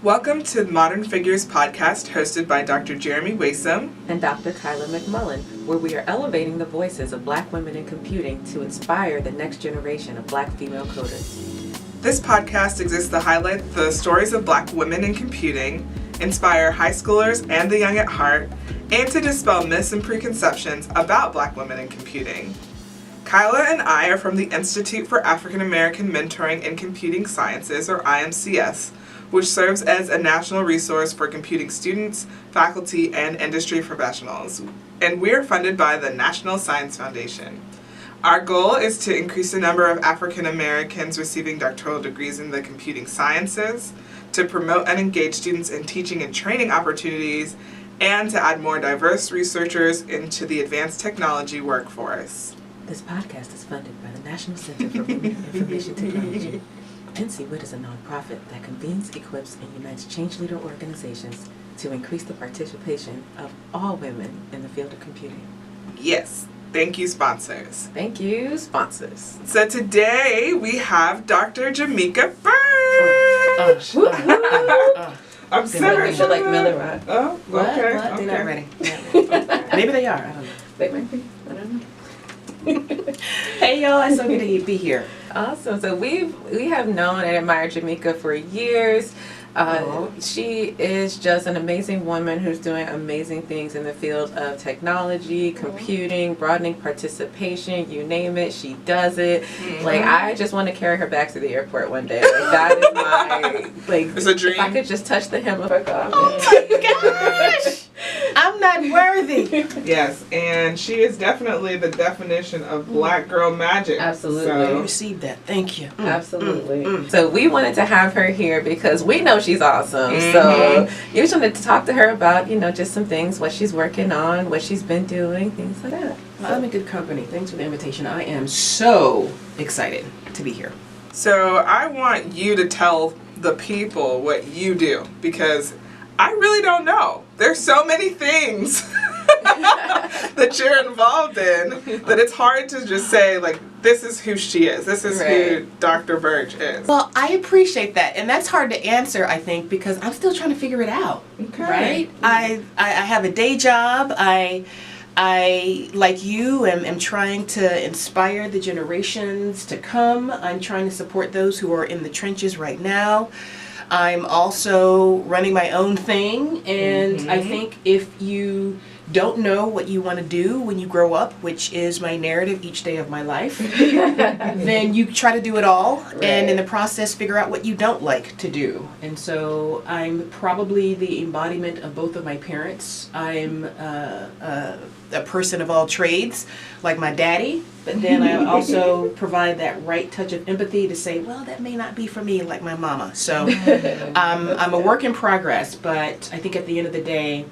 Welcome to the Modern Figures podcast hosted by Dr. Jeremy Wasom and Dr. Kyla McMullen, where we are elevating the voices of Black women in computing to inspire the next generation of Black female coders. This podcast exists to highlight the stories of Black women in computing, inspire high schoolers and the young at heart, and to dispel myths and preconceptions about Black women in computing. Kyla and I are from the Institute for African American Mentoring in Computing Sciences, or IMCS, which serves as a national resource for computing students, faculty, and industry professionals. And we are funded by the National Science Foundation. Our goal is to increase the number of African Americans receiving doctoral degrees in the computing sciences, to promote and engage students in teaching and training opportunities, and to add more diverse researchers into the advanced technology workforce. This podcast is funded by the National Center for Women in Information Technology. NCWIT is a nonprofit that convenes, equips, and unites change leader organizations to increase the participation of all women in the field of computing. Yes, thank you, sponsors. Thank you, sponsors. So today we have Dr. Jamika Burge. I'm sorry. They feel like Miller Rock. Oh, okay. What? Okay. They're not ready. Maybe they are. I don't know. They might be. I don't know. Hey y'all, it's so good to be here. Awesome. So we have known and admired Jamika for years. She is just an amazing woman who's doing amazing things in the field of technology, computing, broadening participation, you name it, she does it. Mm-hmm. Like, I just want to carry her back to the airport one day. Like, that is my, like, it's a dream. If I could just touch the hem of her garment. Oh my gosh! I'm not worthy. Yes, and she is definitely the definition of Black girl magic. Absolutely. I received that. Thank you. Absolutely. So we wanted to have her here because we know she's awesome. Mm-hmm. So you just wanted to talk to her about, just some things, what she's working on, what she's been doing, things like that. Well, I'm in good company. Thanks for the invitation. I am so excited to be here. So I want you to tell the people what you do, because I really don't know. There's so many things that you're involved in that it's hard to just say, like, this is who she is. This is who Dr. Burge is. Well, I appreciate that. And that's hard to answer, I think, because I'm still trying to figure it out. Okay. Right? I have a day job. I like you, am trying to inspire the generations to come. I'm trying to support those who are in the trenches right now. I'm also running my own thing, and I think if you don't know what you want to do when you grow up, which is my narrative each day of my life, then you try to do it all, and in the process figure out what you don't like to do. And so I'm probably the embodiment of both of my parents. I'm a person of all trades, like my daddy, but then I also provide that right touch of empathy to say, well, that may not be for me, like my mama. So I'm a work in progress, but I think at the end of the day,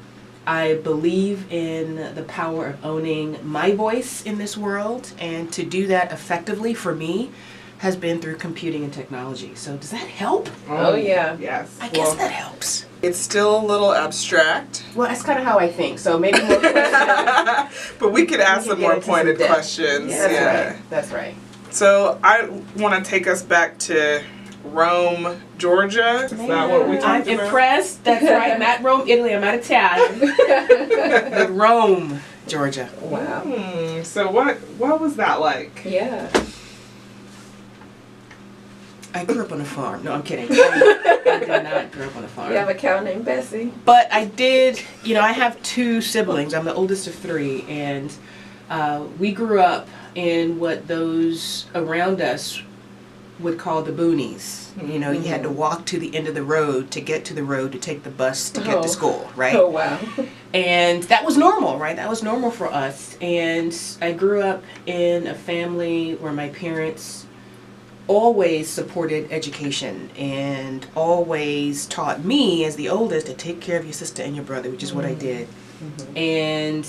I believe in the power of owning my voice in this world, and to do that effectively for me has been through computing and technology. So does that help? Oh yeah. Yes. I guess that helps. It's still a little abstract. Well, that's kind of how I think. So maybe more questions. But we could ask some more pointed questions. Yeah, that's right. So I want to take us back to Rome, Georgia. Is that what we talked I'm about? impressed. That's right. I'm at Rome, Italy. I'm not Italian. But Rome, Georgia. Wow. So what was that like? Yeah. I grew up on a farm. No, I'm kidding. I did not grow up on a farm. You have a cow named Bessie? But I did, I have two siblings. I'm the oldest of three, and we grew up in what those around us would call the boonies. You had to walk to the end of the road to get to the road to take the bus to get to school, right? Oh, wow. And that was normal, right? That was normal for us. And I grew up in a family where my parents always supported education and always taught me as the oldest to take care of your sister and your brother, which is what I did. And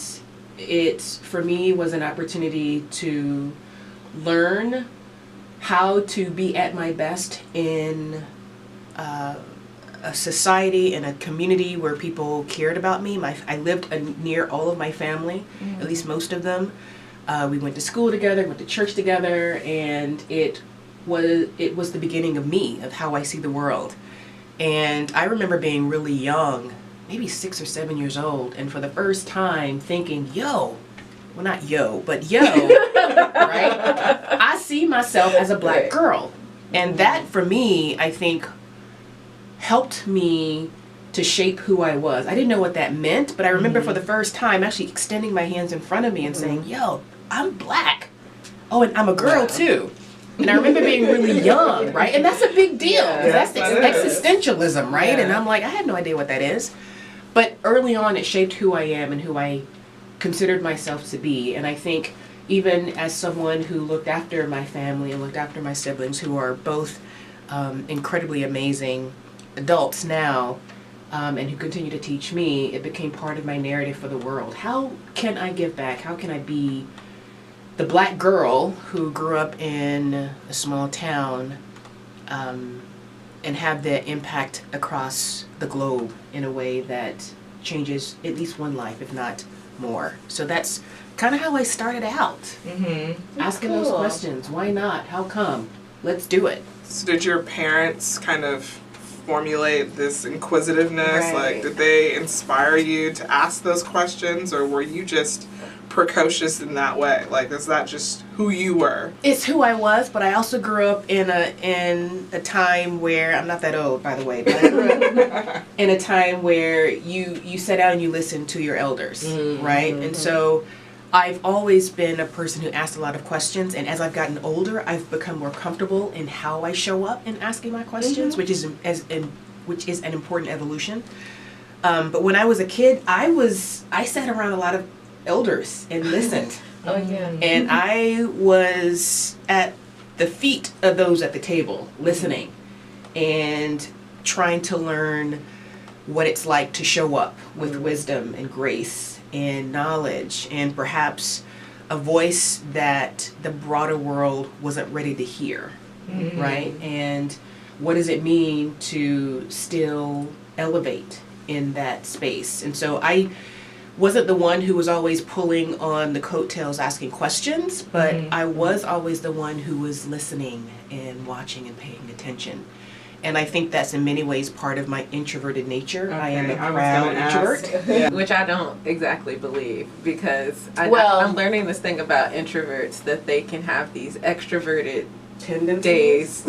it, for me, was an opportunity to learn how to be at my best in a society and a community where people cared about me. I lived near all of my family, at least most of them. We went to school together, went to church together, and it was the beginning of me, of how I see the world. And I remember being really young, maybe 6 or 7 years old, and for the first time thinking, yo, well, not yo, but yo, right? I see myself as a black girl. And that, for me, I think, helped me to shape who I was. I didn't know what that meant, but I remember for the first time actually extending my hands in front of me and saying, yo, I'm black. Oh, and I'm a girl too. And I remember being really young, right? And that's a big deal. That's existentialism, right? Yeah. And I'm like, I had no idea what that is. But early on, it shaped who I am and who I considered myself to be. And I think even as someone who looked after my family and looked after my siblings, who are both incredibly amazing adults now, and who continue to teach me, it became part of my narrative for the world. How can I give back? How can I be the black girl who grew up in a small town and have that impact across the globe in a way that changes at least one life, if not more? So that's kind of how I started out. Asking those questions. Why not? How come? Let's do it. So did your parents kind of formulate this inquisitiveness? Right. Like, did they inspire you to ask those questions, or were you just precocious in that way? Like, is that just who you were? It's who I was, but I also grew up in a time where, I'm not that old, by the way, but I grew up in a time where you sat down and you listened to your elders, right? And so I've always been a person who asked a lot of questions, and as I've gotten older, I've become more comfortable in how I show up in asking my questions, which is an important evolution. But when I was a kid, I sat around a lot of elders and listened. And I was at the feet of those at the table, listening and trying to learn what it's like to show up with wisdom and grace and knowledge, and perhaps a voice that the broader world wasn't ready to hear, right? And what does it mean to still elevate in that space? And so I wasn't the one who was always pulling on the coattails asking questions, but I was always the one who was listening and watching and paying attention. And I think that's in many ways part of my introverted nature. I am a proud introvert. Which I don't exactly believe, because I'm learning this thing about introverts, that they can have these extroverted days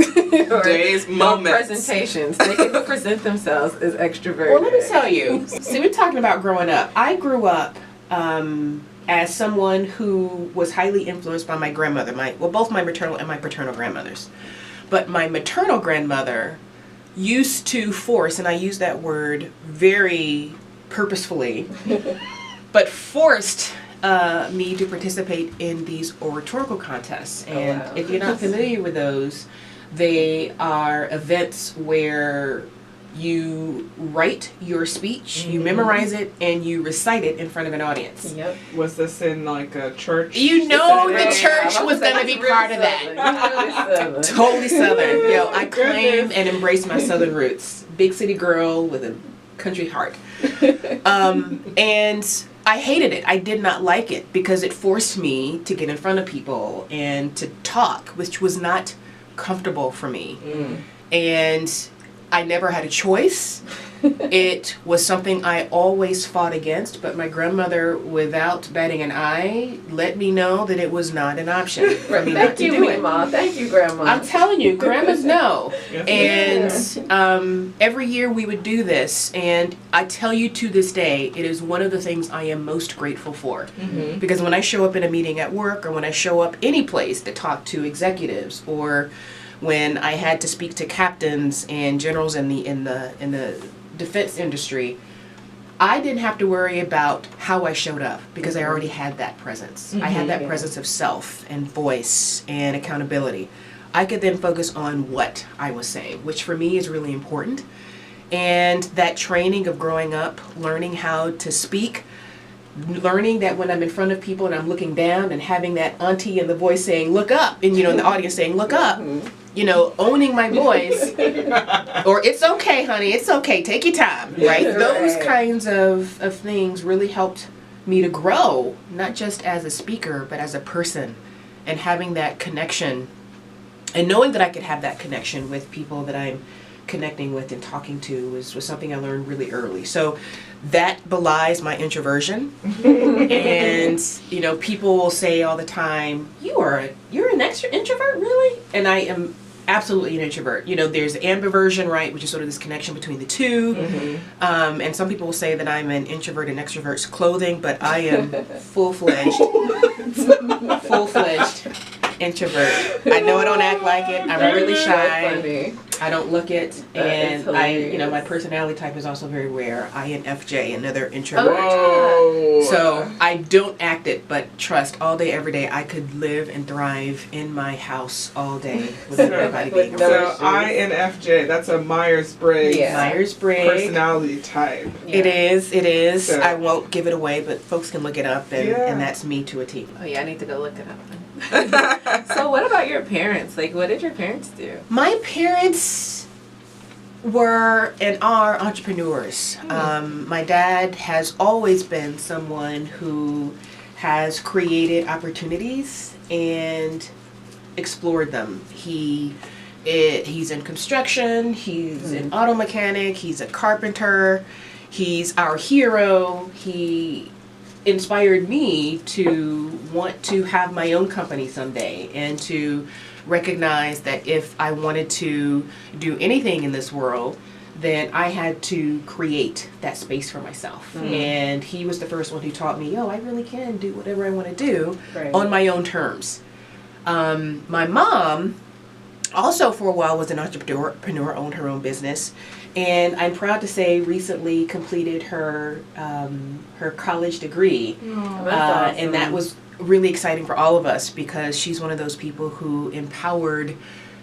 moments, presentations. They can present themselves as extroverted. Well, let me tell you. See, we're talking about growing up. I grew up as someone who was highly influenced by my grandmother, both my maternal and my paternal grandmothers. But my maternal grandmother used to force, and I use that word very purposefully, but forced me to participate in these oratorical contests. And if you're not familiar with those, they are events where you write your speech, you memorize it, and you recite it in front of an audience. Was this in like a church? You know the church was going to be part of that. Totally Southern. Yo, I claim and embrace my Southern roots. Big city girl with a country heart. And I hated it. I did not like it because it forced me to get in front of people and to talk, which was not comfortable for me. And I never had a choice. It was something I always fought against, but my grandmother, without batting an eye, let me know that it was not an option for me not to do it. Mom. Thank you, Grandma. I'm telling you, grandmas know. And every year we would do this, and I tell you to this day, it is one of the things I am most grateful for. Because when I show up in a meeting at work, or when I show up any place to talk to executives, or when I had to speak to captains and generals in the defense industry, I didn't have to worry about how I showed up because I already had that presence. I had that presence of self and voice and accountability. I could then focus on what I was saying, which for me is really important. And that training of growing up, learning how to speak, learning that when I'm in front of people and I'm looking down, and having that auntie in the voice saying, look up, and in the audience saying, look up, owning my voice, or it's okay, honey, it's okay, take your time, right? Those kinds of things really helped me to grow, not just as a speaker, but as a person, and having that connection, and knowing that I could have that connection with people that I'm connecting with and talking to was something I learned really early. So that belies my introversion. And, you know, people will say all the time, you're an extra introvert, really? And I am absolutely an introvert. You know, there's ambiversion, right, which is sort of this connection between the two. And some people will say that I'm an introvert and extrovert's clothing, but I am full-fledged introvert. I know I don't act like it. I'm really shy. I don't look it, and my personality type is also very rare. INFJ, another introvert. Oh. So I don't act it, but trust, all day, every day, I could live and thrive in my house all day without everybody being around. So INFJ, that's a Myers-Briggs Myers-Briggs personality type. Yeah. It is. So, I won't give it away, but folks can look it up, and that's me to a T. Oh yeah, I need to go look it up. So what about your parents? Like, what did your parents do? My parents were and are entrepreneurs. My dad has always been someone who has created opportunities and explored them. He's in construction, he's an auto mechanic, he's a carpenter, he's our hero. He inspired me to want to have my own company someday, and to recognize that if I wanted to do anything in this world, then I had to create that space for myself. And he was the first one who taught me, I really can do whatever I want to do on my own terms. My mom also for a while was an entrepreneur, owned her own business. And I'm proud to say recently completed her college degree. Awesome. And that was really exciting for all of us, because she's one of those people who empowered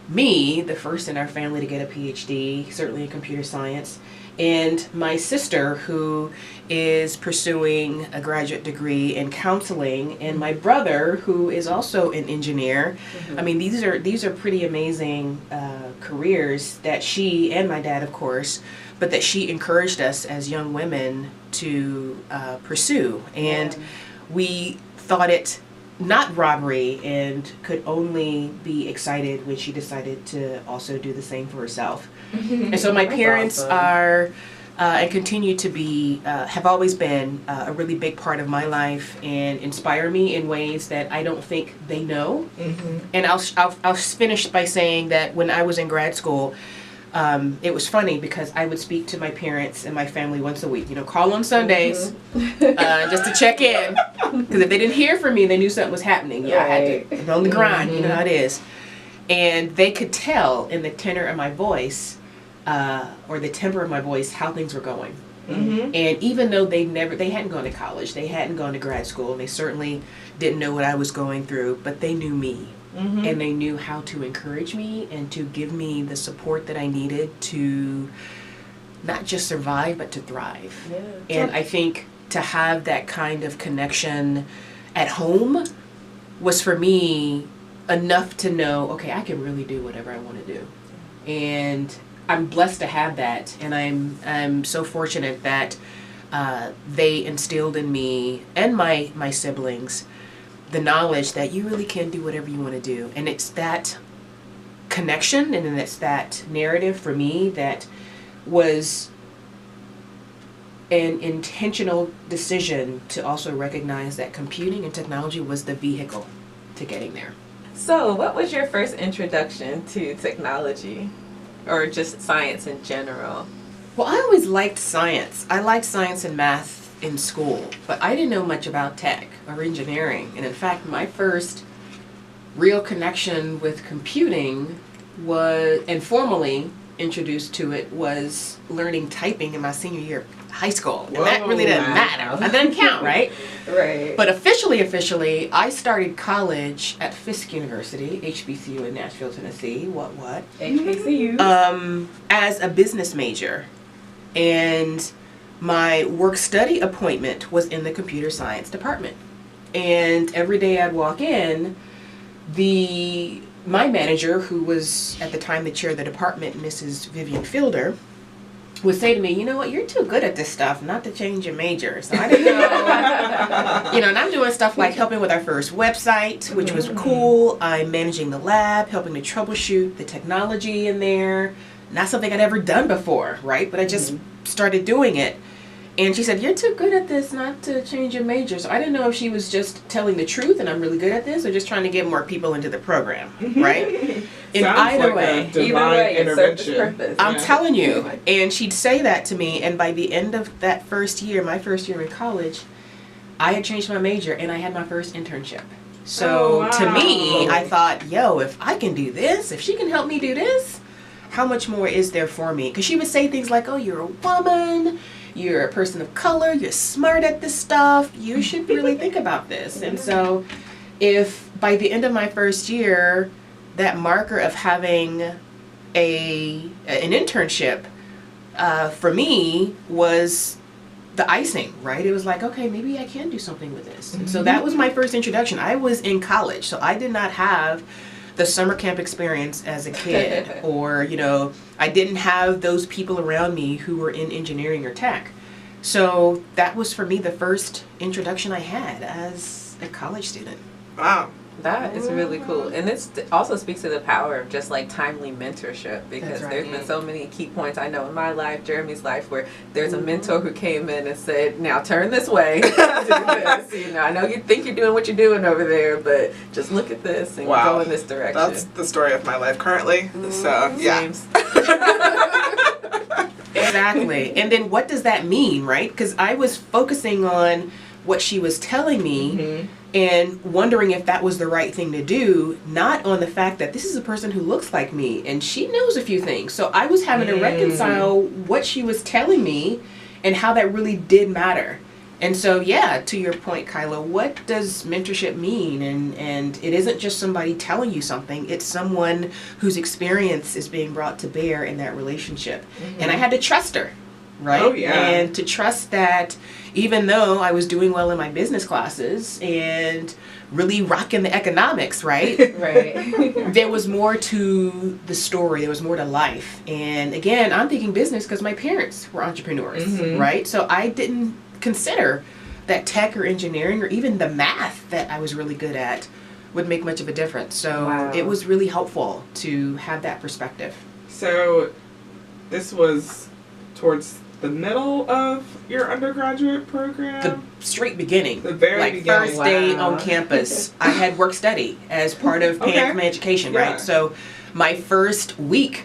me, the first in our family to get a PhD, certainly in computer science. And my sister, who is pursuing a graduate degree in counseling, and my brother, who is also an engineer. I mean, these are pretty amazing careers that she, and my dad, of course, but that she encouraged us as young women to pursue. And we thought it not robbery, and could only be excited when she decided to also do the same for herself. And so my parents are and continue to be, have always been a really big part of my life, and inspire me in ways that I don't think they know. And I'll finish by saying that when I was in grad school, it was funny because I would speak to my parents and my family once a week, call on Sundays just to check in, because if they didn't hear from me, they knew something was happening. I had to be on the grind, you know how it is. And they could tell in the tenor of my voice, or the temper of my voice, how things were going. And even though they hadn't gone to college, they hadn't gone to grad school, and they certainly didn't know what I was going through, but they knew me. And they knew how to encourage me and to give me the support that I needed to not just survive, but to thrive. And I think to have that kind of connection at home was for me enough to know, okay, I can really do whatever I want to do. And I'm blessed to have that, and I'm so fortunate that they instilled in me and my siblings the knowledge that you really can do whatever you want to do. And it's that connection, and then it's that narrative for me that was an intentional decision to also recognize that computing and technology was the vehicle to getting there. So what was your first introduction to technology, or just science in general? Well, I always liked science. I liked science and math in school, but I didn't know much about tech or engineering. And in fact, my first real connection with computing was, and formally introduced to it, was learning typing in my senior year of high school. And that really doesn't matter. That doesn't count, right? Right. But officially, I started college at Fisk University, HBCU in Nashville, Tennessee. What? HBCUs. As a business major. And my work-study appointment was in the computer science department. And every day I'd walk in, my manager, who was at the time the chair of the department, Mrs. Vivian Fielder, would say to me, you know what, you're too good at this stuff not to change your major. So I didn't know. And I'm doing stuff like helping with our first website, which was cool. I'm managing the lab, helping to troubleshoot the technology in there, not something I'd ever done before, right? But I just started doing it. And she said, "You're too good at this not to change your major." So I didn't know if she was just telling the truth and I'm really good at this, or just trying to get more people into the program, right? In either way, it serves its purpose. I'm telling you. And she'd say that to me, and by the end of that first year, my first year in college, I had changed my major and I had my first internship. So to me, I thought, yo, if I can do this, if she can help me do this, how much more is there for me? Because she would say things like, "Oh, you're a woman, you're a person of color, you're smart at this stuff, you should really think about this." And so if by the end of my first year, that marker of having an internship for me was the icing, right? It was like, okay, maybe I can do something with this. And so that was my first introduction. I was in college, so I did not have the summer camp experience as a kid, or, you know, I didn't have those people around me who were in engineering or tech. So that was for me the first introduction I had as a college student. Wow. That is really cool. And it also speaks to the power of just like timely mentorship, because there's been so many key points I know in my life, Jeremy's life, where there's a mentor who came in and said, "Now turn this way." Do this. You know, I know you think you're doing what you're doing over there, but just look at this and go in this direction. That's the story of my life currently. So, yeah. Exactly. And then what does that mean, right? Because I was focusing on what she was telling me and wondering if that was the right thing to do, not on the fact that this is a person who looks like me and she knows a few things. So I was having to reconcile what she was telling me and how that really did matter. And so, yeah, to your point, Kyla, what does mentorship mean? And it isn't just somebody telling you something, it's someone whose experience is being brought to bear in that relationship. And I had to trust her, right? Oh, yeah. And to trust that even though I was doing well in my business classes and really rocking the economics, right? Right. There was more to the story. There was more to life. And again, I'm thinking business because my parents were entrepreneurs, right? So I didn't consider that tech or engineering or even the math that I was really good at would make much of a difference. So it was really helpful to have that perspective. So this was towards the middle of your undergraduate program? The straight beginning. The very beginning. First day on campus, I had work study as part of paying for my education, right? So my first week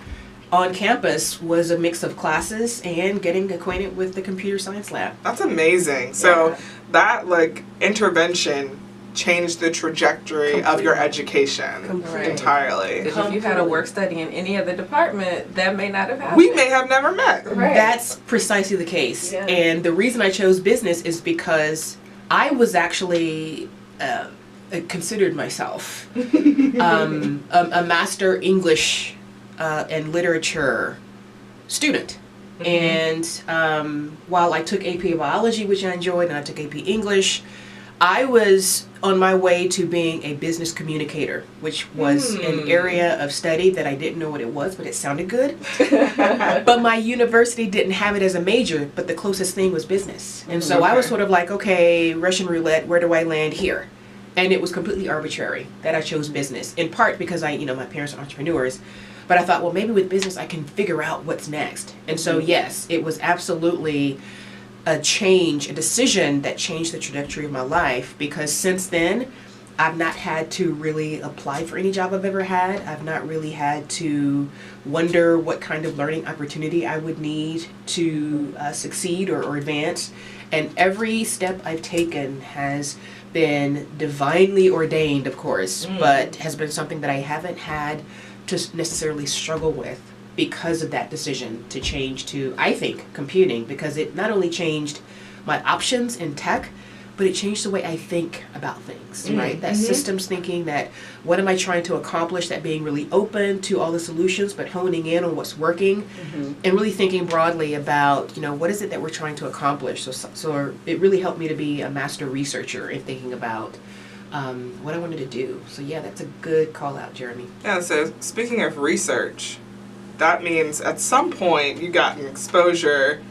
on campus was a mix of classes and getting acquainted with the computer science lab. That's amazing. So that like intervention changed the trajectory of your education entirely. Because if you had a work study in any other department, that may not have happened. We may have never met. Right. That's precisely the case. Yeah. And the reason I chose business is because I was actually considered myself a master English and literature student. And while I took AP Biology, which I enjoyed, and I took AP English, I was on my way to being a business communicator, which was an area of study that I didn't know what it was, but it sounded good. But my university didn't have it as a major, but the closest thing was business. And so I was sort of like, okay, Russian roulette, where do I land here? And it was completely arbitrary that I chose business, in part because my parents are entrepreneurs. But I thought, well, maybe with business I can figure out what's next. And so, yes, it was absolutely a decision that changed the trajectory of my life, because since then, I've not had to really apply for any job I've ever had. I've not really had to wonder what kind of learning opportunity I would need to succeed or advance. And every step I've taken has been divinely ordained, of course, but has been something that I haven't had to necessarily struggle with because of that decision to change to, I think, computing, because it not only changed my options in tech, but it changed the way I think about things, right? That systems thinking, that what am I trying to accomplish, that being really open to all the solutions, but honing in on what's working, and really thinking broadly about, what is it that we're trying to accomplish? So it really helped me to be a master researcher in thinking about what I wanted to do. So yeah, that's a good call out, Jeremy. Yeah, so speaking of research, that means at some point you got an exposure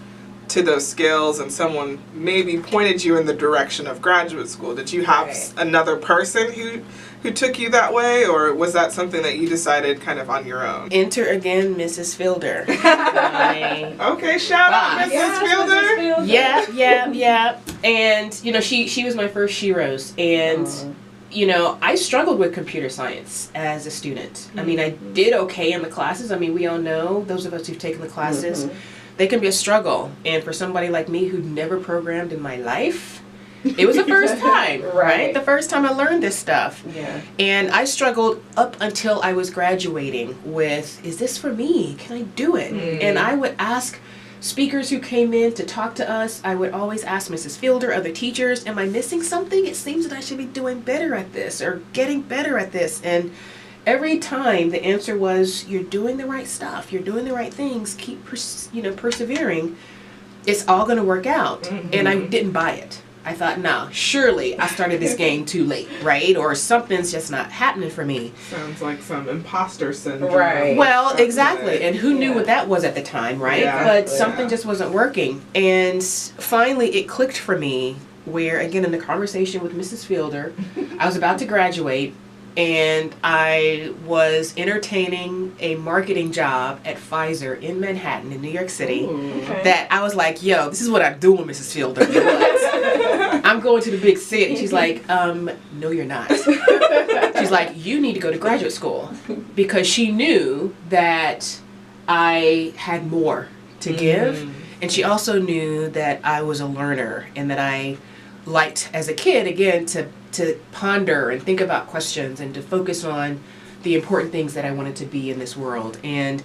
to those skills and someone maybe pointed you in the direction of graduate school. Did you have another person who who took you that way, or was that something that you decided kind of on your own? Enter again Mrs. Fielder. My Okay, shout out boss. Mrs. Yes, Fielder. Mrs. Fielder. Yeah. And, you know, she was my first Sheroes. And, you know, I struggled with computer science as a student. I mean, I did okay in the classes. I mean, we all know, those of us who've taken the classes, they can be a struggle. And for somebody like me who'd never programmed in my life, it was the first time, right? The first time I learned this stuff. Yeah. And I struggled up until I was graduating with, is this for me? Can I do it? And I would ask speakers who came in to talk to us, I would always ask Mrs. Fielder, other teachers, am I missing something? It seems that I should be doing better at this or getting better at this. And every time the answer was, you're doing the right stuff, you're doing the right things, keep persevering, it's all going to work out. And I didn't buy it. I thought, no, surely I started this game too late, right? Or something's just not happening for me. Sounds like some imposter syndrome. Right. Well, exactly. And who knew what that was at the time, right? Yeah. But something just wasn't working. And finally it clicked for me where, again, in the conversation with Mrs. Fielder, I was about to graduate and I was entertaining a marketing job at Pfizer in Manhattan in New York City. Okay. That I was like, yo, this is what I'm doing, Mrs. Fielder. I'm going to the big city. She's like, no, you're not. She's like, you need to go to graduate school. Because she knew that I had more to give. And she also knew that I was a learner and that I liked, as a kid, again, to ponder and think about questions and to focus on the important things that I wanted to be in this world. And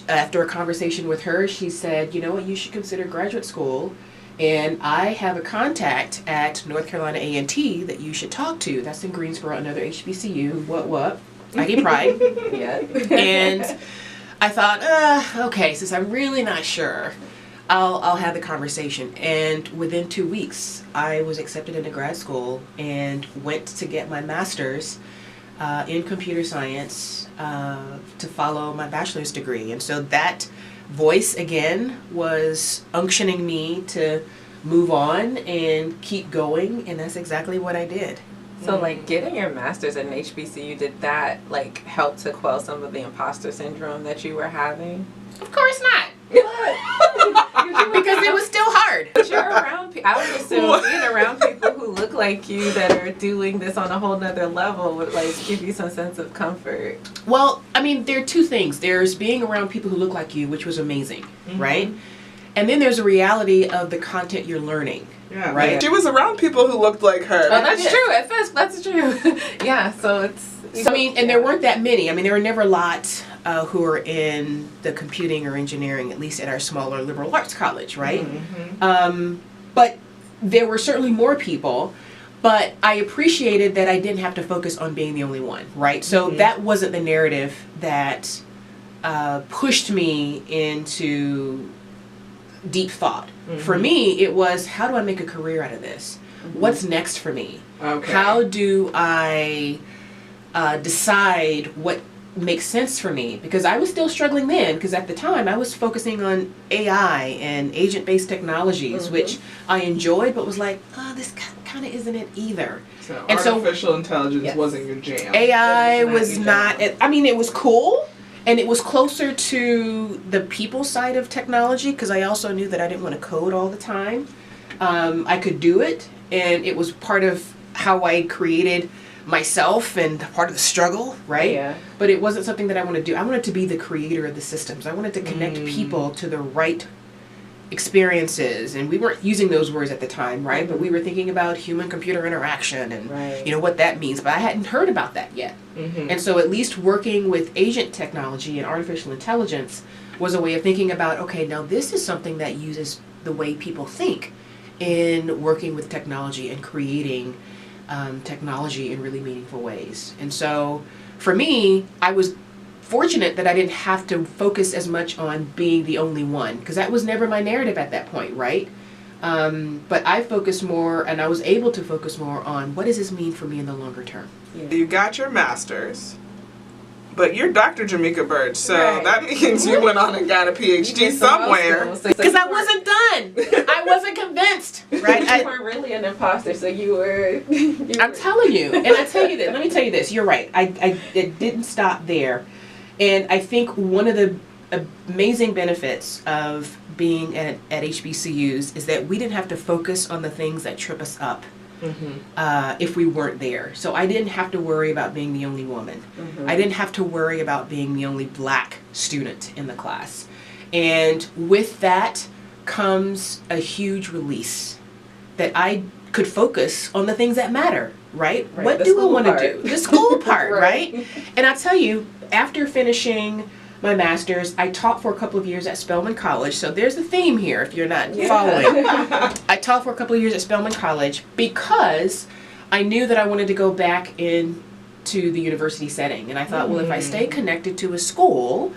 after a conversation with her, she said, you know what, you should consider graduate school. And I have a contact at North Carolina A&T that you should talk to. That's in Greensboro, another HBCU. What? I get pride. Yeah. And I thought, okay, since I'm really not sure, I'll have the conversation. And within 2 weeks, I was accepted into grad school and went to get my master's in computer science to follow my bachelor's degree. And so that voice, again, was unctioning me to move on and keep going. And that's exactly what I did. So, like, getting your master's at an HBCU, did that, like, help to quell some of the imposter syndrome that you were having? Of course not. Because it was still hard. But you're around I would assume being around people who look like you that are doing this on a whole nother level would, like, give you some sense of comfort. Well, I mean, there are two things. There's being around people who look like you, which was amazing, right? And then there's a reality of the content you're learning. Yeah, right. Like, she was around people who looked like her. Oh, that's true. At first, that's true. Yeah, so it's... So, I mean, and there weren't that many. I mean, there were never a lot who are in the computing or engineering, at least at our smaller liberal arts college, right? But there were certainly more people. But I appreciated that I didn't have to focus on being the only one, right? So that wasn't the narrative that pushed me into deep thought. For me, it was, how do I make a career out of this? What's next for me? Okay. How do I decide what makes sense for me? Because I was still struggling then, because at the time I was focusing on AI and agent-based technologies, which I enjoyed, but was like, this kind of isn't it either. So And so- artificial intelligence wasn't your jam. AI It was not, I mean, it was cool, and it was closer to the people side of technology, because I also knew that I didn't want to code all the time. I could do it, and it was part of how I created myself and part of the struggle, right? Yeah. But it wasn't something that I wanted to do. I wanted to be the creator of the systems. I wanted to connect people to the right experiences, and we weren't using those words at the time, right? But we were thinking about human-computer interaction and you know what that means. But I hadn't heard about that yet. And so at least working with agent technology and artificial intelligence was a way of thinking about, okay, now this is something that uses the way people think in working with technology and creating technology in really meaningful ways. And so for me, I was fortunate that I didn't have to focus as much on being the only one, because that was never my narrative at that point, right? But I focused more, and I was able to focus more on what does this mean for me in the longer term. You got your master's, but you're Dr. Jamika Burge, so Right. that means you went on and got a PhD somewhere. Because I wasn't done. I wasn't convinced, right? right? You were really an imposter, so you were. I'm telling you, and I tell you that. Let me tell you this. You're right. It didn't stop there, and I think one of the amazing benefits of being at HBCUs is that we didn't have to focus on the things that trip us up. If we weren't there. So I didn't have to worry about being the only woman. I didn't have to worry about being the only black student in the class. And with that comes a huge release that I could focus on the things that matter, right? What do I want to do? The school part, right? And I'll tell you, after finishing my master's, I taught for a couple of years at Spelman College. So there's a theme here if you're not following. I taught for a couple of years at Spelman College because I knew that I wanted to go back into the university setting. And I thought, well, if I stay connected to a school,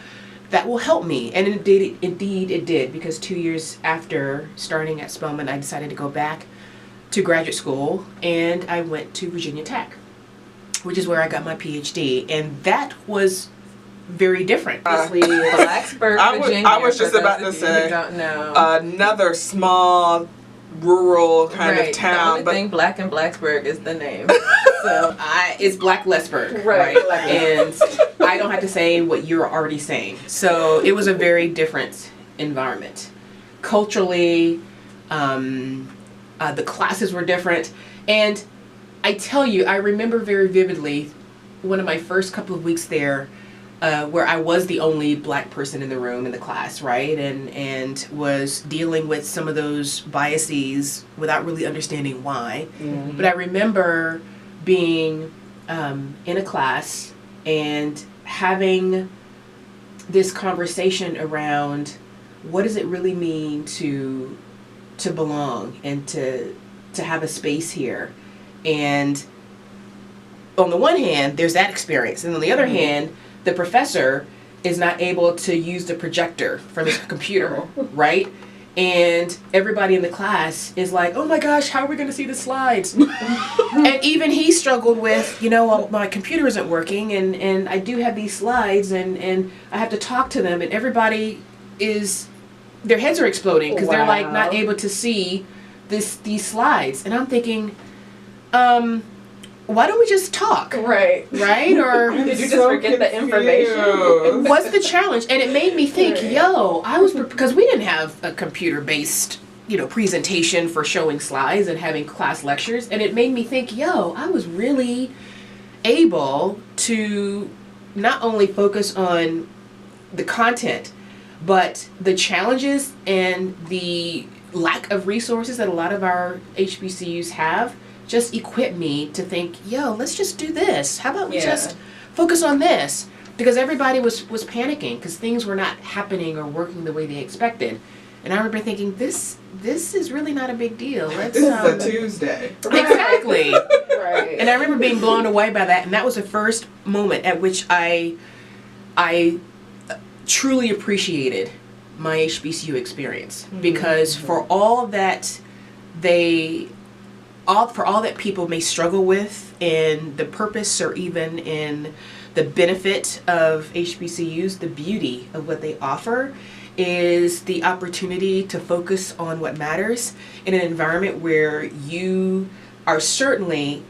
that will help me. And indeed it did, because 2 years after starting at Spelman, I decided to go back to graduate school, and I went to Virginia Tech, which is where I got my PhD. And that was very different. Blacksburg, Virginia. I was just about to say, don't know. Another small, rural kind of town. The only thing black in Blacksburg is the name. So it's Black Lesburg, right? And I don't have to say what you're already saying. So it was a very different environment. Culturally, the classes were different. And I tell you, I remember very vividly one of my first couple of weeks there, where I was the only black person in the room in the class, right? And was dealing with some of those biases without really understanding why. But I remember being in a class and having this conversation around what does it really mean to belong and to have a space here. And on the one hand, there's that experience, and on the other hand, the professor is not able to use the projector from his computer, right? And everybody in the class is like, oh my gosh, how are we going to see the slides? And even he struggled with, well, my computer isn't working, and I do have these slides, and I have to talk to them, and everybody their heads are exploding because they're like not able to see these slides. And I'm thinking, why don't we just talk? Right? Or did you just forget the information? What's the challenge? And it made me think, because we didn't have a computer-based, presentation for showing slides and having class lectures. And it made me think, I was really able to not only focus on the content, but the challenges and the lack of resources that a lot of our HBCUs have just equip me to think, let's just do this. How about we just focus on this? Because everybody was panicking because things were not happening or working the way they expected. And I remember thinking, this is really not a big deal. This is a Tuesday. Exactly. Right. And I remember being blown away by that. And that was the first moment at which I truly appreciated my HBCU experience. Because for all that people may struggle with in the purpose or even in the benefit of HBCUs, the beauty of what they offer is the opportunity to focus on what matters in an environment where you are certainly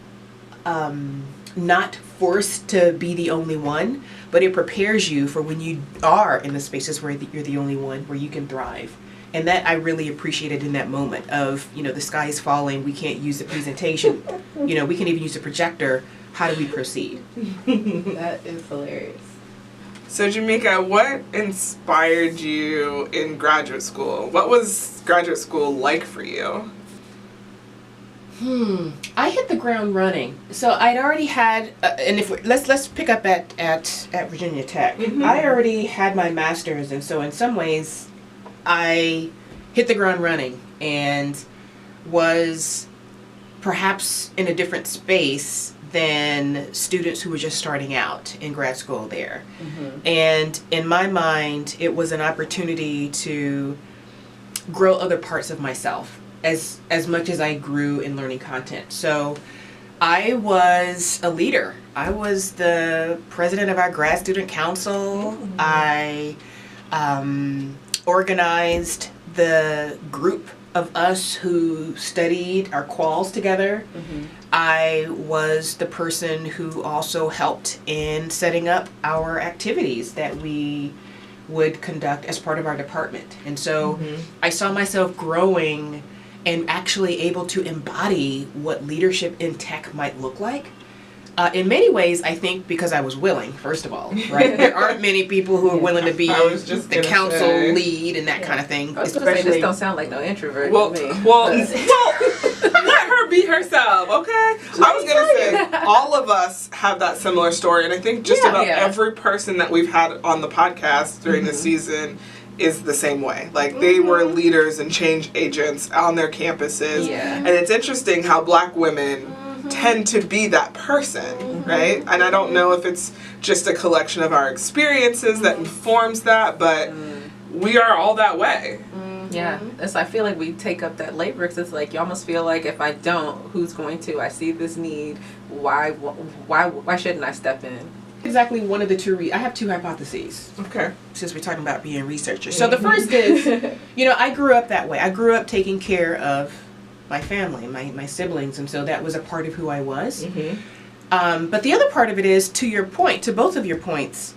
not forced to be the only one, but it prepares you for when you are in the spaces where you're the only one, where you can thrive. And that I really appreciated in that moment of, the sky is falling, we can't use the presentation, we can even use the projector, how do we proceed? That is hilarious. So Jamika, what inspired you in graduate school? What was graduate school like for you? I hit the ground running. So I'd already had, let's pick up at Virginia Tech. I already had my master's, and so in some ways, I hit the ground running and was perhaps in a different space than students who were just starting out in grad school there. And in my mind, it was an opportunity to grow other parts of myself as much as I grew in learning content. So I was a leader. I was the president of our grad student council. I organized the group of us who studied our quals together. I was the person who also helped in setting up our activities that we would conduct as part of our department. And so I saw myself growing and actually able to embody what leadership in tech might look like. In many ways, I think because I was willing, first of all, right? There aren't many people who are willing to be the council lead and that kind of thing. I was gonna say, this don't sound like no introvert Well, to me. well, let her be herself, okay? I was gonna say, all of us have that similar story, and I think just about every person that we've had on the podcast during the season is the same way. Like, they were leaders and change agents on their campuses, and it's interesting how Black women tend to be that person, right? And I don't know if it's just a collection of our experiences that informs that, but we are all that way. Yeah, I feel like we take up that labor because it's like you almost feel like if I don't, who's going to? I see this need. Why shouldn't I step in? Exactly one of the two. I have two hypotheses. Okay. Since we're talking about being researchers. So the first is, I grew up that way. I grew up taking care of my family, my siblings, and so that was a part of who I was. But the other part of it is, to your point, to both of your points,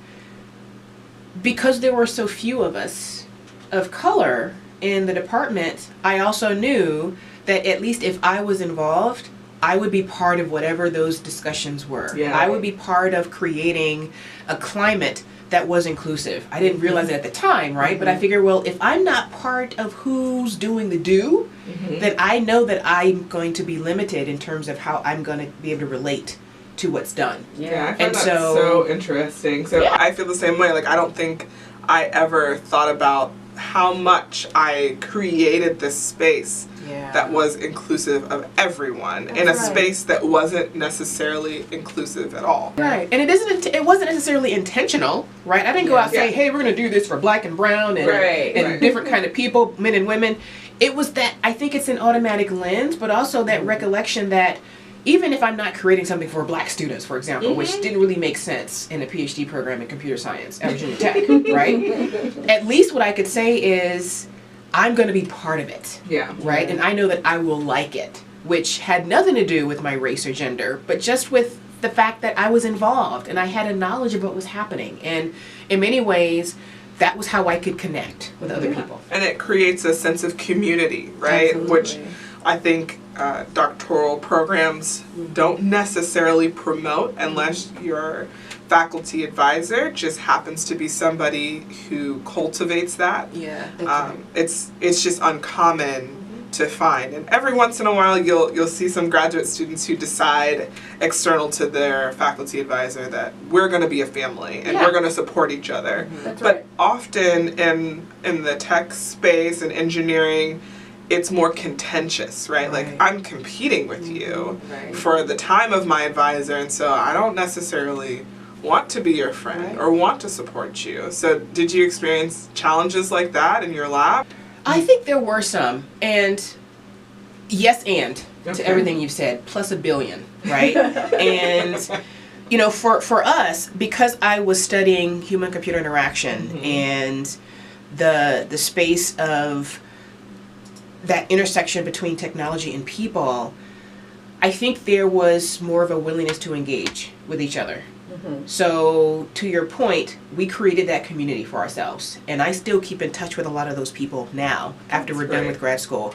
because there were so few of us of color in the department, I also knew that at least if I was involved, I would be part of whatever those discussions were. I would be part of creating a climate that was inclusive. I didn't realize it at the time, right? But I figured, well, if I'm not part of who's doing the do, then I know that I'm going to be limited in terms of how I'm going to be able to relate to what's done. Yeah, I find that so interesting. So I feel the same way. Like, I don't think I ever thought about how much I created this space that was inclusive of everyone in a space that wasn't necessarily inclusive at all. Right, and it wasn't necessarily intentional, right? I didn't go out and say, hey, we're going to do this for Black and brown and different kind of people, men and women. It was that, I think it's an automatic lens, but also that recollection that even if I'm not creating something for Black students, for example, which didn't really make sense in a PhD program in computer science at Virginia Tech, right? At least what I could say is, I'm going to be part of it, right? And I know that I will like it, which had nothing to do with my race or gender, but just with the fact that I was involved and I had a knowledge of what was happening. And in many ways, that was how I could connect with other people. And it creates a sense of community, right? Absolutely. Which I think doctoral programs don't necessarily promote unless your faculty advisor just happens to be somebody who cultivates that. It's just uncommon to find, and every once in a while you'll see some graduate students who decide external to their faculty advisor that we're going to be a family and we're going to support each other. But often in the tech space and engineering, it's more contentious, right? Like, I'm competing with you for the time of my advisor, and so I don't necessarily want to be your friend or want to support you. So did you experience challenges like that in your lab? I think there were some, and yes, to everything you've said, plus a billion, right? And for us, because I was studying human-computer interaction and the space of that intersection between technology and people, I think there was more of a willingness to engage with each other. So to your point, we created that community for ourselves, and I still keep in touch with a lot of those people now after we're done with grad school.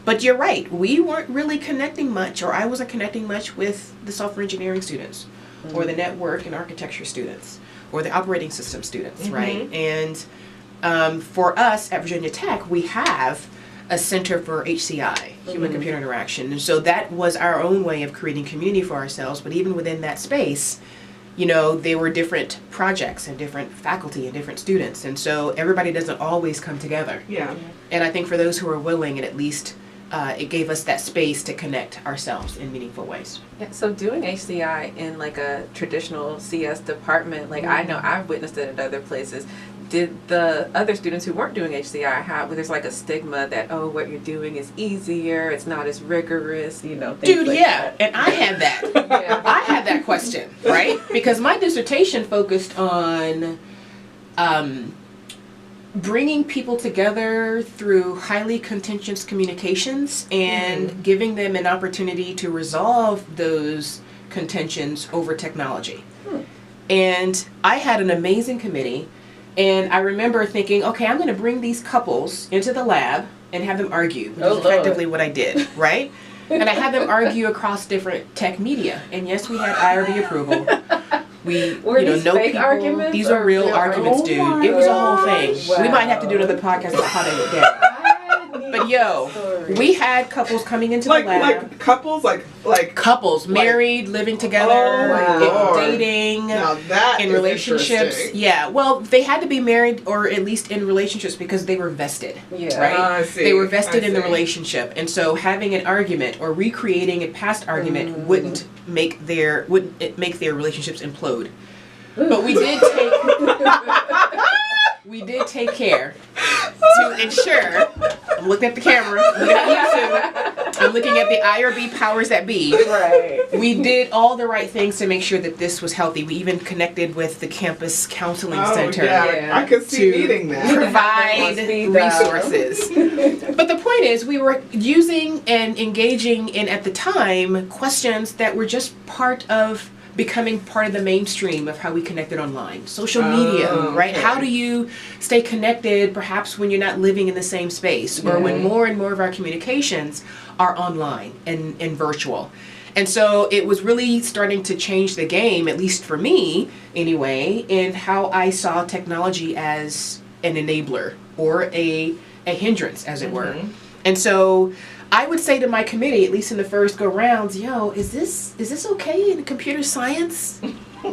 But you're right, we weren't really connecting much, or I wasn't connecting much with the software engineering students or the network and architecture students or the operating system students, right? And for us at Virginia Tech, we have a center for HCI, human computer interaction, and so that was our own way of creating community for ourselves. But even within that space, there were different projects and different faculty and different students, and so everybody doesn't always come together. And I think for those who are willing, it at least it gave us that space to connect ourselves in meaningful ways. So doing HCI in like a traditional CS department, like I know I've witnessed it at other places. Did the other students who weren't doing HCI have, there's like a stigma that, oh, what you're doing is easier, it's not as rigorous, things Dude, like that. And I had that. I had that question, right? Because my dissertation focused on bringing people together through highly contentious communications and giving them an opportunity to resolve those contentions over technology. And I had an amazing committee, and I remember thinking, okay, I'm going to bring these couples into the lab and have them argue, which is effectively what I did, right? And I had them argue across different tech media. And yes, we had IRB approval. We, Were these fake people. arguments? These are real arguments, dude. It was a whole thing. Wow. We might have to do another podcast about how they went down. But we had couples coming into the lab. Like couples, like couples, married, living together, dating, now that in is relationships. interesting. Yeah, well, they had to be married or at least in relationships because they were vested. Yeah. Right? I see. They were vested I in the see. relationship. And so having an argument or recreating a past argument wouldn't make their relationships implode. But we did take care to ensure. I'm looking at the camera, I'm looking at you too. I'm looking at the IRB powers that be. Right. We did all the right things to make sure that this was healthy. We even connected with the campus counseling center I could see to needing that. provide resources. But the point is, we were using and engaging in, at the time, questions that were just part of becoming part of the mainstream of how we connected online. Social media, right? Okay. How do you stay connected perhaps when you're not living in the same space or when more and more of our communications are online and virtual. And so it was really starting to change the game, at least for me anyway, in how I saw technology as an enabler or a hindrance, as it were. And so I would say to my committee, at least in the first go rounds, is this okay in the computer science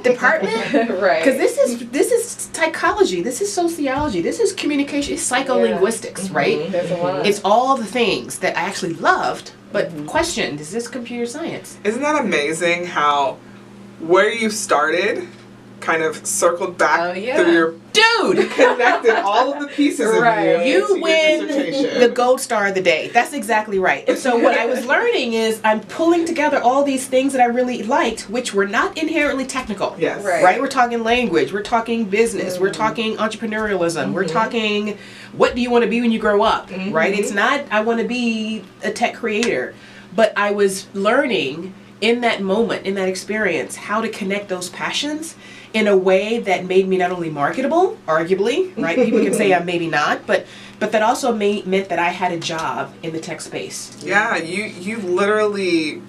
department? Right. Because this is psychology, this is sociology, this is communication, it's psycholinguistics, right? There's a lot. It's all the things that I actually loved, but questioned, is this computer science? Isn't that amazing how where you started kind of circled back through your Dude! connected all of the pieces of You into win your dissertation. the gold star of the day. That's exactly right. And so what I was learning is I'm pulling together all these things that I really liked, which were not inherently technical. Yes. Right? We're talking language. We're talking business. We're talking entrepreneurialism. We're talking what do you want to be when you grow up, right? It's not I want to be a tech creator. But I was learning in that moment, in that experience, how to connect those passions in a way that made me not only marketable, arguably, right? People can say I'm maybe not, but that also meant that I had a job in the tech space. Yeah, you literally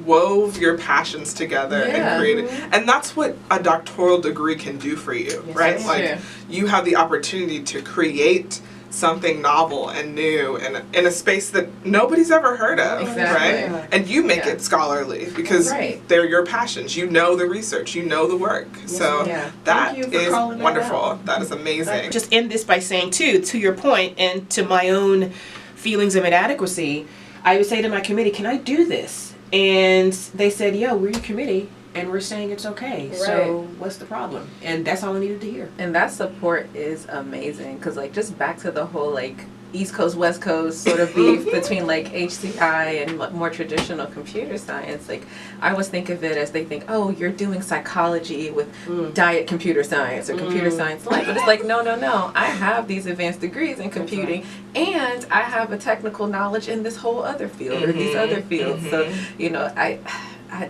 wove your passions together and created, and that's what a doctoral degree can do for you, right? Like you have the opportunity to create something novel and new and in a space that nobody's ever heard of, right? And you make it scholarly because they're your passions. You know the research, you know the work. So that is wonderful. That is amazing. Just end this by saying too, to your point and to my own feelings of inadequacy, I would say to my committee, can I do this? And they said, we're your committee. And we're saying it's okay. Right. So what's the problem? And that's all I needed to hear. And that support is amazing because, like, just back to the whole, like, East Coast, West Coast sort of beef between, like, HCI and more traditional computer science. Like, I always think of it as they think, oh, you're doing psychology with diet computer science or computer science light. But it's like, no. I have these advanced degrees in computing and I have a technical knowledge in this whole other field or these other fields. So, you know,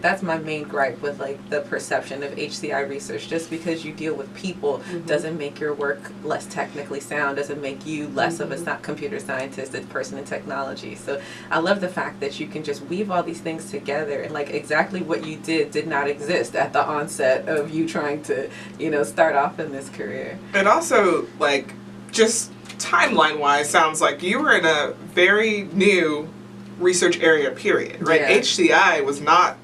that's my main gripe with like the perception of HCI research. Just because you deal with people doesn't make your work less technically sound, doesn't make you less of a computer scientist, a person in technology. So I love the fact that you can just weave all these things together and like exactly what you did not exist at the onset of you trying to, you know, start off in this career. It also, like, just timeline wise sounds like you were in a very new research area, period, right? HCI was not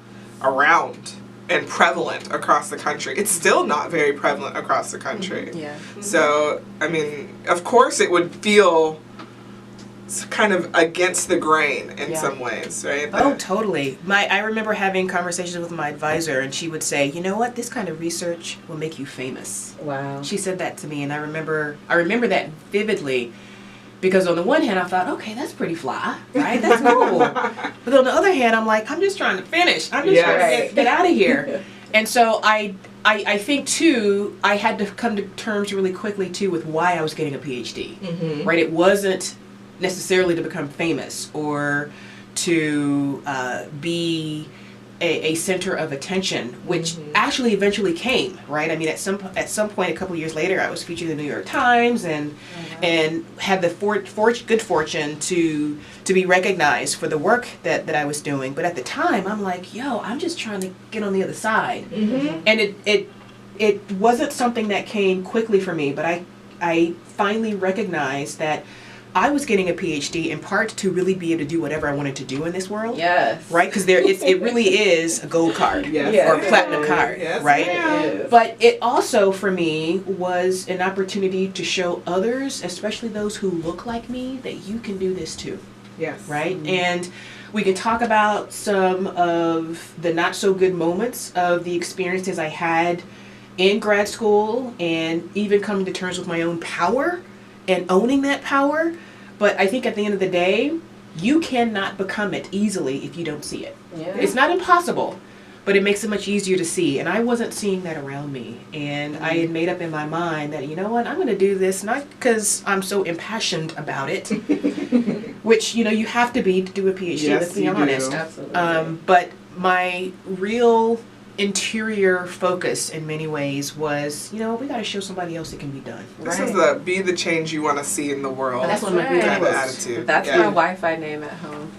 around and prevalent across the country. It's still not very prevalent across the country. So, I mean, of course it would feel kind of against the grain in some ways, right? Oh, totally. I remember having conversations with my advisor and she would say, you know what, this kind of research will make you famous. Wow. She said that to me and I remember that vividly. Because on the one hand, I thought, okay, that's pretty fly, right? That's cool. But on the other hand, I'm like, I'm just trying to finish. I'm just trying to get out of here. And so I I think too, I had to come to terms really quickly too with why I was getting a PhD, right? It wasn't necessarily to become famous or to be a center of attention, which actually eventually came, right? I mean, at some point, a couple years later, I was featured in the New York Times and had the good fortune to be recognized for the work that I was doing. But at the time, I'm like, yo, I'm just trying to get on the other side, and it wasn't something that came quickly for me. But I finally recognized that I was getting a PhD in part to really be able to do whatever I wanted to do in this world. Yes. Right? Because it really is a gold card or a platinum card, right? Yes. But it also, for me, was an opportunity to show others, especially those who look like me, that you can do this too. Yes. Right? And we can talk about some of the not so good moments of the experiences I had in grad school and even coming to terms with my own power and owning that power. But I think at the end of the day, you cannot become it easily if you don't see it. Yeah. It's not impossible, but it makes it much easier to see. And I wasn't seeing that around me. And I had made up in my mind that, you know what, I'm going to do this not because I'm so impassioned about it, which, you know, you have to be to do a PhD, let's be honest. Absolutely. But my real interior focus in many ways was, you know, we got to show somebody else it can be done. This is the be the change you want to see in the world. That's one of my kind favorite of quotes. attitude. That's Yeah. my Wi-Fi name at home.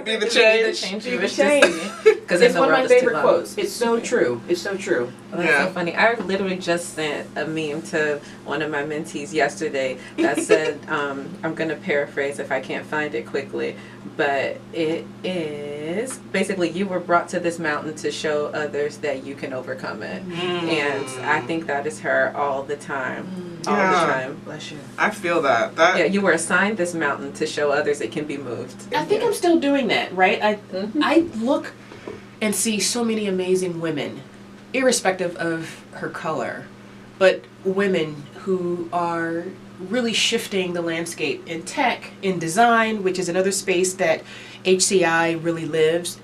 Be the The change. change Be you the wish change. to see. Because It's one of my favorite quotes. It's so true. It's so true. Well, that's Yeah. so funny. I literally just sent a meme to one of my mentees yesterday that said, I'm going to paraphrase if I can't find it quickly, but it is basically, you were brought to this mountain to show others that you can overcome it. And I think that is her all the time. All the Yeah. time. Bless you. I feel that. Yeah, you were assigned this mountain to show others it can be moved. I think I'm still doing that, right? I look and see so many amazing women, irrespective of her color, but women who are really shifting the landscape in tech, in design, which is another space that HCI really lives.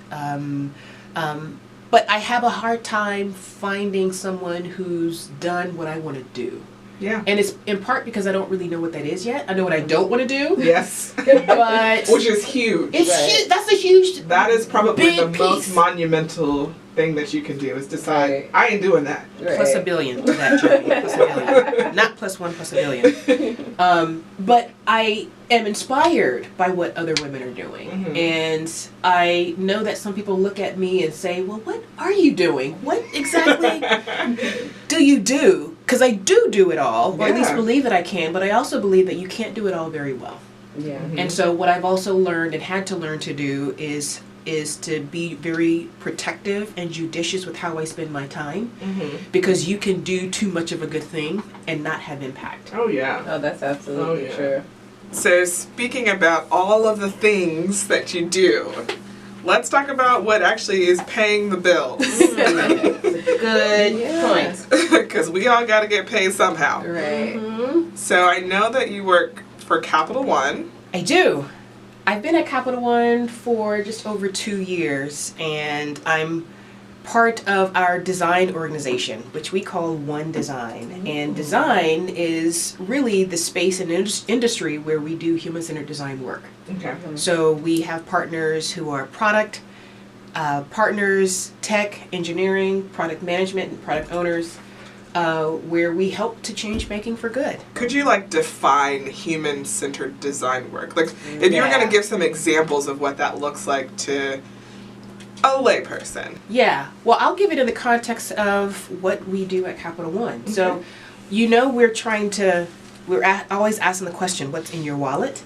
But I have a hard time finding someone who's done what I want to do. Yeah. And it's in part because I don't really know what that is yet. I know what I don't want to do. Yes. But Which is huge. it's Right. huge. That's a huge. That is probably Big the most piece. monumental thing that you can do is decide, Right. I ain't doing that. Plus a billion to that journey. Plus a billion. Not plus one, plus a billion. But I am inspired by what other women are doing. And I know that some people look at me and say, well, what are you doing? What exactly do you do? Because I do it all, or at least Yeah. believe that I can, but I also believe that you can't do it all very well. Yeah. And so what I've also learned and had to learn to do is to be very protective and judicious with how I spend my time, because you can do too much of a good thing and not have impact. Oh, yeah. Oh, that's absolutely Oh, yeah. true. So, speaking about all of the things that you do, let's talk about what actually is paying the bills. Good Yeah. point. Because we all got to get paid somehow. Right. So, I know that you work for Capital One. I do. I've been at Capital One for just over 2 years, and I'm part of our design organization, which we call One Design. And design is really the space and industry where we do human-centered design work. Okay. So we have partners who are product partners, tech, engineering, product management, and product owners, where we help to change banking for good. Could you define human-centered design work? Like, if you were going to give some examples of what that looks like to a layperson. Yeah, well, I'll give it in the context of what we do at Capital One. Okay. So, we're always asking the question, what's in your wallet?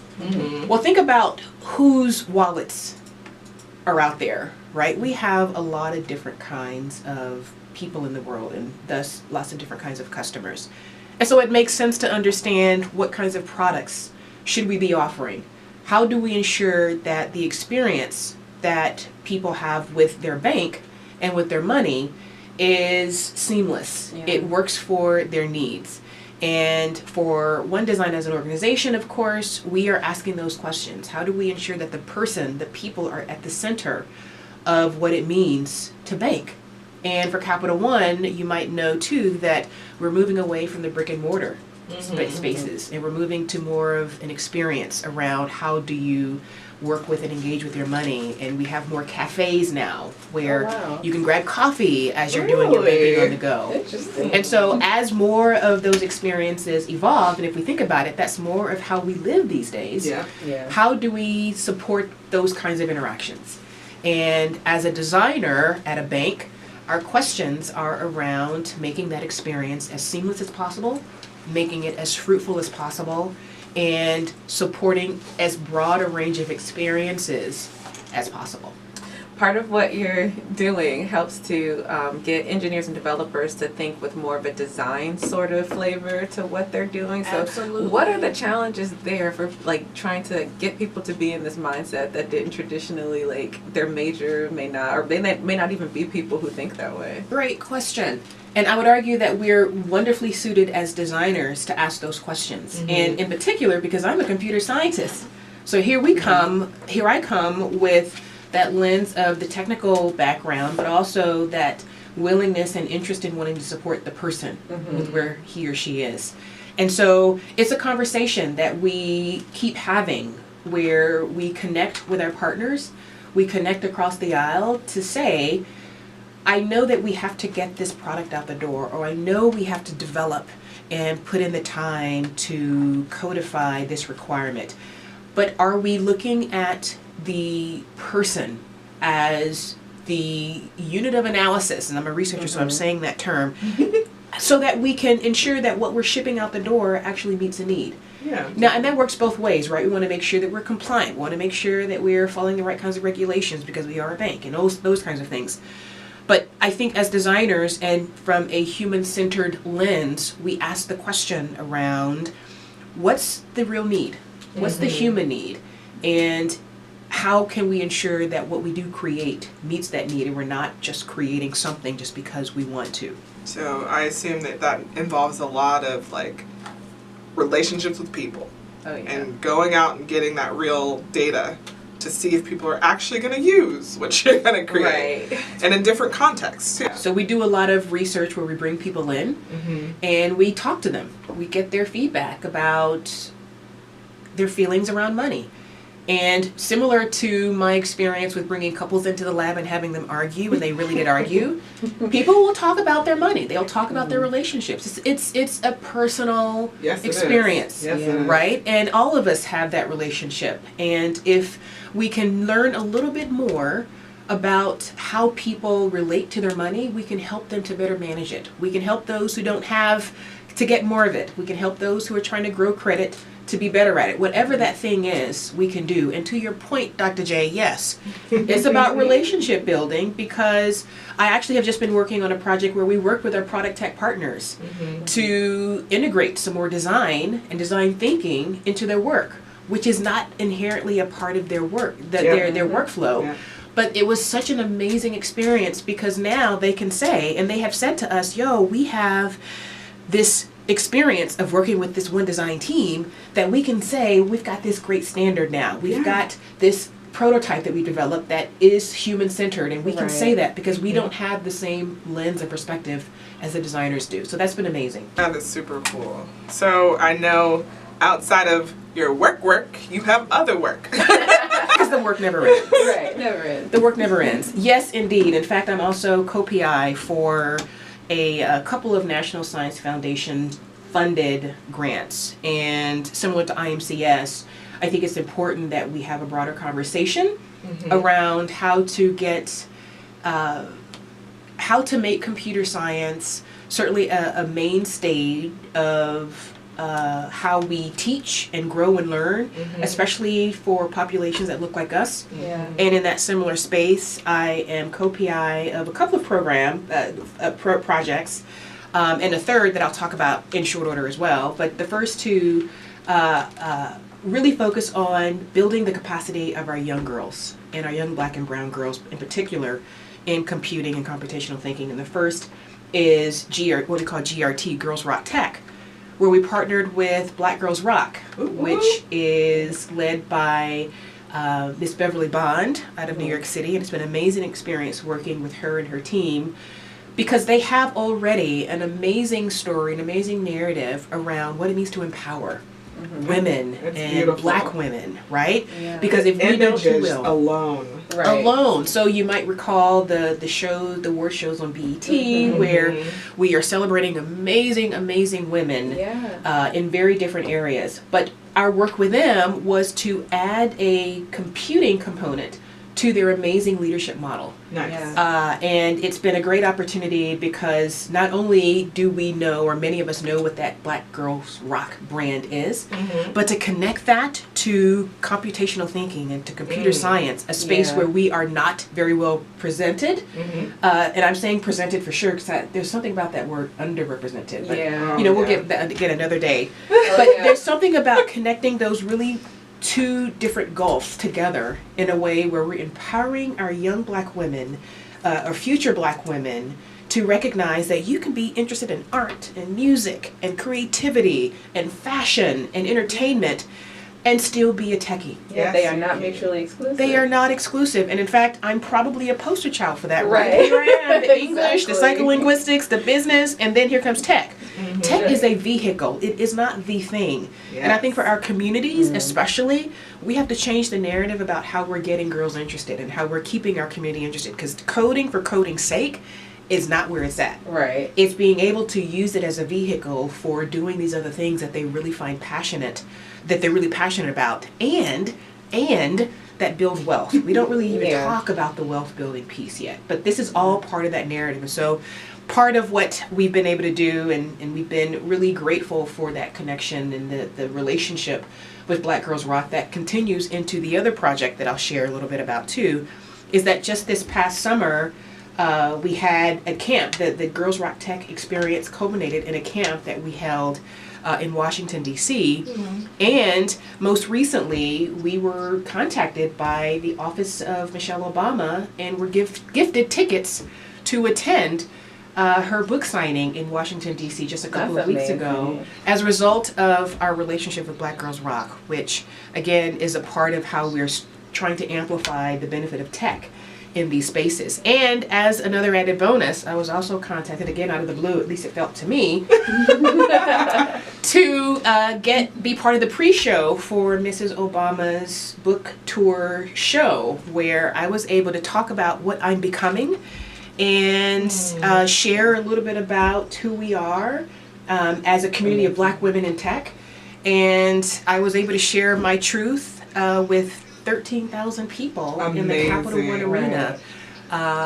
Well, think about whose wallets are out there, right? We have a lot of different kinds of people in the world, and thus lots of different kinds of customers. And so it makes sense to understand what kinds of products should we be offering. How do we ensure that the experience that people have with their bank and with their money is seamless? Yeah. It works for their needs. And for One Design as an organization, of course, we are asking those questions. How do we ensure that the people are at the center of what it means to bank? And for Capital One, you might know too that we're moving away from the brick and mortar spaces, and we're moving to more of an experience around how do you work with and engage with your money. And we have more cafes now where you can grab coffee as you're doing your banking on the go. Interesting. And so as more of those experiences evolve, and if we think about it, that's more of how we live these days. Yeah. How do we support those kinds of interactions? And as a designer at a bank, our questions are around making that experience as seamless as possible, making it as fruitful as possible, and supporting as broad a range of experiences as possible. Part of what you're doing helps to get engineers and developers to think with more of a design sort of flavor to what they're doing. So Absolutely. what are the challenges there for like trying to get people to be in this mindset that didn't traditionally, like their major may not, or they may not even be people who think that way? Great question. And I would argue that we're wonderfully suited as designers to ask those questions. And in particular, because I'm a computer scientist. So here I come with that lens of the technical background, but also that willingness and interest in wanting to support the person with where he or she is. And so it's a conversation that we keep having where we connect with our partners, we connect across the aisle to say, I know that we have to get this product out the door, or I know we have to develop and put in the time to codify this requirement. But are we looking at the person as the unit of analysis, and I'm a researcher, so I'm saying that term, so that we can ensure that what we're shipping out the door actually meets a need? Yeah. Now, and that works both ways, right? We want to make sure that we're compliant. We want to make sure that we're following the right kinds of regulations because we are a bank, and those kinds of things. But I think as designers and from a human-centered lens, we ask the question around what's the real need? What's the human need? And how can we ensure that what we do create meets that need and we're not just creating something just because we want to? So I assume that involves a lot of like relationships with people and going out and getting that real data to see if people are actually going to use what you're going to create. Right. And in different contexts. Yeah. So we do a lot of research where we bring people in and we talk to them. We get their feedback about their feelings around money. And similar to my experience with bringing couples into the lab and having them argue when they really did argue, people will talk about their money. They'll talk about their relationships. It's a personal experience, right? And all of us have that relationship. And if we can learn a little bit more about how people relate to their money, we can help them to better manage it. We can help those who don't have to get more of it. We can help those who are trying to grow credit to be better at it. Whatever that thing is, we can do. And to your point, Dr. J, yes, it's about relationship building, because I actually have just been working on a project where we work with our product tech partners to integrate some more design and design thinking into their work, which is not inherently a part of their work, their workflow. Yeah. But it was such an amazing experience because now they can say, and they have said to us, yo, we have this experience of working with this one design team that we can say we've got this great standard now. We've got this prototype that we developed that is human-centered, and we can say that because we don't have the same lens and perspective as the designers do. So that's been amazing. That is super cool. So I know outside of your work, you have other work. Because the work never ends. Right, never ends. The work never ends. Yes, indeed. In fact, I'm also co-PI for a couple of National Science Foundation funded grants. And similar to IMCS, I think it's important that we have a broader conversation around how to get, how to make computer science certainly a mainstay of how we teach and grow and learn, especially for populations that look like us. And in that similar space, I am co-PI of a couple of projects, and a third that I'll talk about in short order as well. But the first two really focus on building the capacity of our young girls, and our young Black and brown girls in particular, in computing and computational thinking. And the first is what we call GRT, Girls Rock Tech, where we partnered with Black Girls Rock, which is led by Miss Beverly Bond out of New York City. And it's been an amazing experience working with her and her team because they have already an amazing story, an amazing narrative around what it means to empower women It's and beautiful. Black women, right? Yeah. Because if we don't, you Images will. alone. Right. Alone. So you might recall the award shows on BET where we are celebrating amazing women Yeah. in very different areas. But our work with them was to add a computing component to their amazing leadership model. Nice. Yeah. And it's been a great opportunity because not only do we know, or many of us know, what that Black Girls Rock brand is, but to connect that to computational thinking and to computer science, a space where we are not very well presented. And I'm saying presented for sure because there's something about that word underrepresented. But, Yeah. you know, we'll Yeah. get another day. But yeah. there's something about connecting those really two different gulfs together in a way where we're empowering our young Black women, or future Black women, to recognize that you can be interested in art and music and creativity and fashion and entertainment and still be a techie. Yeah, they are not mutually exclusive. They are not exclusive. And in fact, I'm probably a poster child for that. Right. Here I am, the English, the Exactly. psycholinguistics, the business, and then here comes tech. Tech is a vehicle. It is not the thing. And I think for our communities especially, we have to change the narrative about how we're getting girls interested and how we're keeping our community interested. Because coding for coding's sake is not where it's at. Right. It's being able to use it as a vehicle for doing these other things that they really find passionate, that they're really passionate about, and that build wealth. We don't really even talk about the wealth building piece yet, but this is all part of that narrative. And so part of what we've been able to do, and we've been really grateful for that connection and the relationship with Black Girls Rock that continues into the other project that I'll share a little bit about too, is that just this past summer, we had a camp. The Girls Rock Tech experience culminated in a camp that we held in Washington, D.C. And most recently, we were contacted by the office of Michelle Obama and were gifted tickets to attend her book signing in Washington, D.C. just a couple of weeks ago as a result of our relationship with Black Girls Rock, which, again, is a part of how we're trying to amplify the benefit of tech in these spaces. And as another added bonus, I was also contacted, again out of the blue, at least it felt to me, to be part of the pre-show for Mrs. Obama's book tour show, where I was able to talk about what I'm becoming and share a little bit about who we are as a community of Black women in tech. And I was able to share my truth with 13,000 people in the Capital One Arena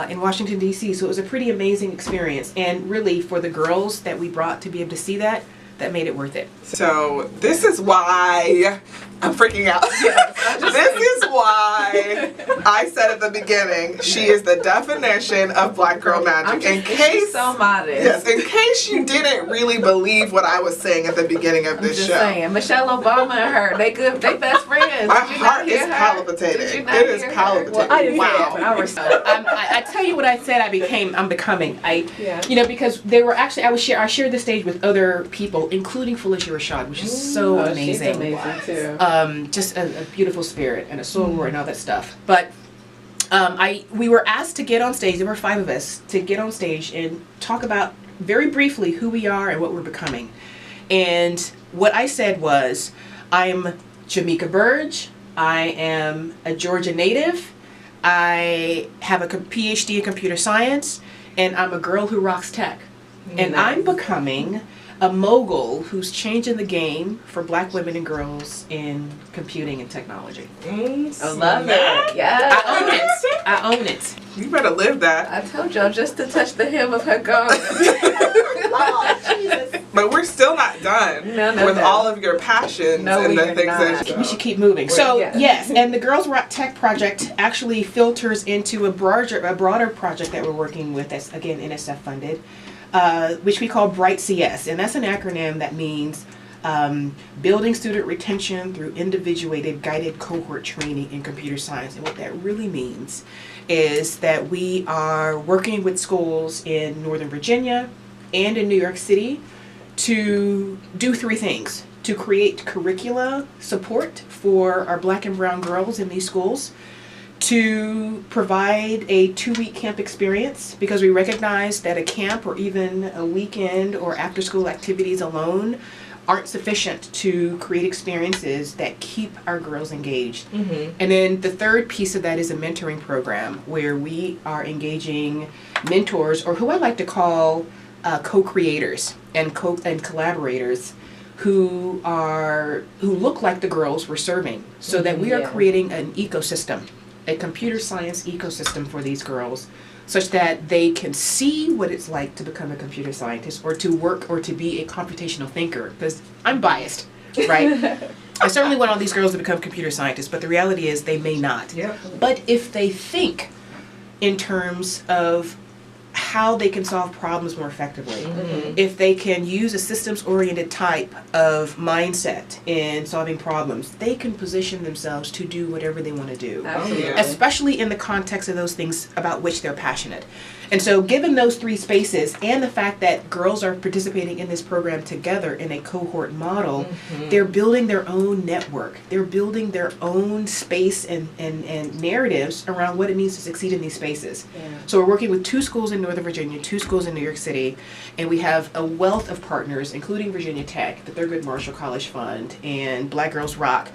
in Washington, D.C. So it was a pretty amazing experience. And really, for the girls that we brought to be able to see that made it worth it. So this is why I'm freaking out. This is why I said at the beginning, she is the definition of Black girl magic. She's so modest. Yes, in case you didn't really believe what I was saying at the beginning of this show. Saying, Michelle Obama and her, they best friends. My heart is palpitating. It is palpitating. Well, wow. I tell you what I said I'm becoming. You know, because they were actually, I shared the stage with other people, including Felicia Rashad, which is so amazing. She's amazing too. Just a beautiful spirit and a soror and all that stuff. But we were asked to get on stage. There were 5 of us to get on stage and talk about very briefly who we are and what we're becoming. And what I said was, I'm Jamika Burge. I am a Georgia native. I have a PhD in computer science, and I'm a girl who rocks tech. And I'm becoming a mogul who's changing the game for Black women and girls in computing and technology. I love it. Yeah. I own it. You better live that. I told y'all just to touch the hem of her garment. Oh, Jesus. But we're still not done with all of your passions and the things that we should keep moving. So yes, and the Girls Rock Tech project actually filters into a broader project that we're working with that's, again, NSF funded, which we call Bright CS. And that's an acronym that means building student retention through individuated guided cohort training in computer science. And what that really means is that we are working with schools in Northern Virginia and in New York City to do 3 things: to create curricula support for our Black and brown girls in these schools, to provide a 2-week camp experience, because we recognize that a camp or even a weekend or after school activities alone aren't sufficient to create experiences that keep our girls engaged. And then the third piece of that is a mentoring program where we are engaging mentors, or who I like to call co-creators and collaborators, who look like the girls we're serving, so that we are creating an ecosystem, a computer science ecosystem for these girls, such that they can see what it's like to become a computer scientist, or to work, or to be a computational thinker. Because I'm biased, right? I certainly want all these girls to become computer scientists, but the reality is they may not. But if they think in terms of how they can solve problems more effectively, if they can use a systems-oriented type of mindset in solving problems, they can position themselves to do whatever they want to do. Especially in the context of those things about which they're passionate. And so given those three spaces, and the fact that girls are participating in this program together in a cohort model, they're building their own network. They're building their own space and narratives around what it means to succeed in these spaces. So we're working with 2 schools in Northern Virginia, 2 schools in New York City, and we have a wealth of partners, including Virginia Tech, the Thurgood Marshall College Fund, and Black Girls Rock,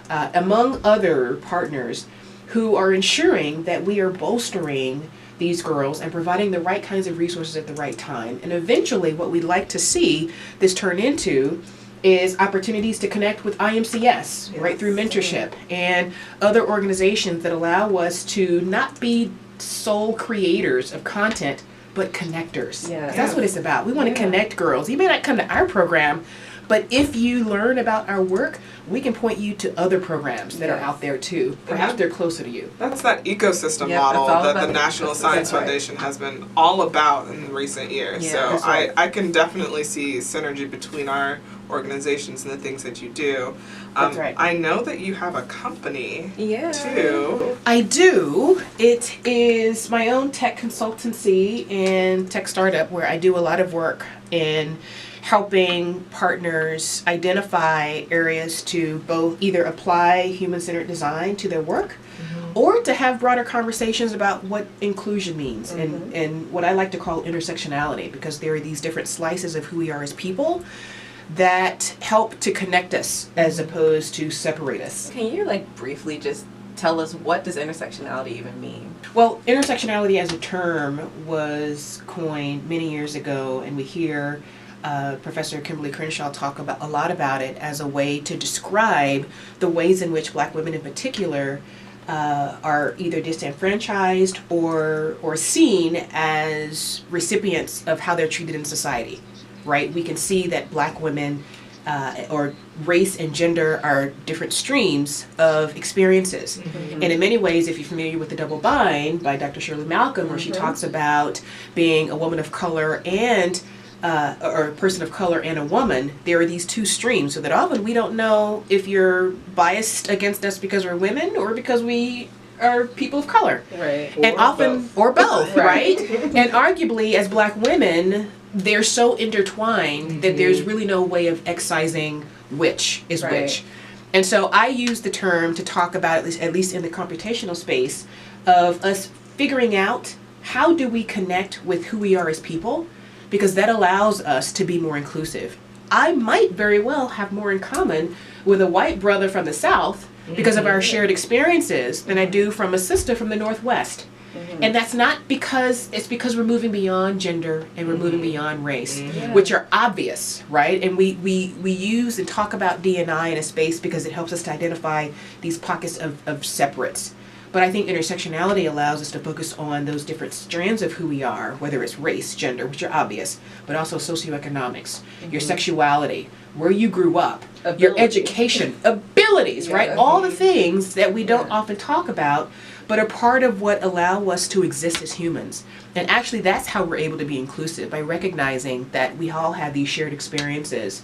among other partners, who are ensuring that we are bolstering these girls and providing the right kinds of resources at the right time. And eventually what we'd like to see this turn into is opportunities to connect with IMCS, right through mentorship, and other organizations that allow us to not be sole creators of content, but connectors. That's what it's about. We want to connect girls. You may not come to our program, but if you learn about our work, we can point you to other programs that are out there too. Perhaps they're closer to you. That's that ecosystem model that the National Science Foundation has been all about in recent years. So I can definitely see synergy between our organizations and the things that you do. I know that you have a company too. I do. It is my own tech consultancy and tech startup, where I do a lot of work in helping partners identify areas to both either apply human-centered design to their work, or to have broader conversations about what inclusion means, and what I like to call intersectionality, because there are these different slices of who we are as people that help to connect us as opposed to separate us. Can you briefly just tell us, what does intersectionality even mean? Well, intersectionality as a term was coined many years ago, and we hear Professor Kimberly Crenshaw talk a lot about it as a way to describe the ways in which Black women in particular are either disenfranchised or seen as recipients of how they're treated in society, right? We can see that Black women or race and gender are different streams of experiences. And in many ways, if you're familiar with The Double Bind by Dr. Shirley Malcolm, where she talks about being a woman of color and or a person of color and a woman, there are these 2 streams, so that often we don't know if you're biased against us because we're women or because we are people of color. And often, or both, right? And arguably, as Black women, they're so intertwined that there's really no way of excising which is which. And so I use the term to talk about, at least in the computational space, of us figuring out how do we connect with who we are as people, because that allows us to be more inclusive. I might very well have more in common with a white brother from the South because of our shared experiences than I do from a sister from the Northwest. And that's not because, it's because we're moving beyond gender and we're moving beyond race, which are obvious, right? And we use and talk about D&I in a space because it helps us to identify these pockets of separates. But I think intersectionality allows us to focus on those different strands of who we are, whether it's race, gender, which are obvious, but also socioeconomics, your sexuality, where you grew up, your education, abilities, right? All the things that we don't often talk about, but are part of what allow us to exist as humans. And actually that's how we're able to be inclusive, by recognizing that we all have these shared experiences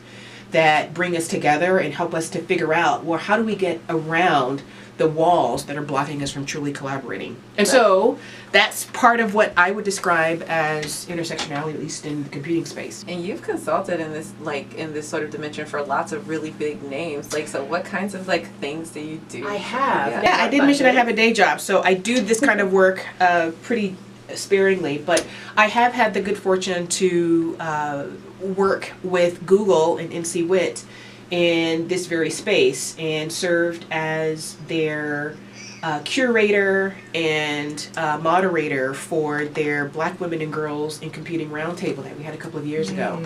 that bring us together and help us to figure out, well, how do we get around the walls that are blocking us from truly collaborating? And so that's part of what I would describe as intersectionality, at least in the computing space. And you've consulted in this, like, in this sort of dimension for lots of really big names. Like, so what kinds of, like, things do you do? I have. Yeah, I did mention I have a day job, so I do this kind of work pretty sparingly, but I have had the good fortune to work with Google and NC WIT in this very space and served as their curator and moderator for their Black Women and Girls in Computing Roundtable that we had a couple of years ago.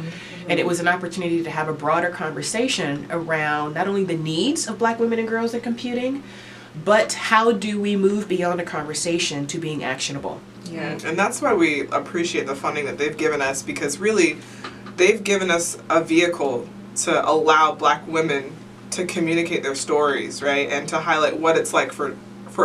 And it was an opportunity to have a broader conversation around not only the needs of Black women and girls in computing, but how do we move beyond a conversation to being actionable. Yeah, and that's why we appreciate the funding that they've given us, because really they've given us a vehicle to allow Black women to communicate their stories, right? And to highlight what it's like for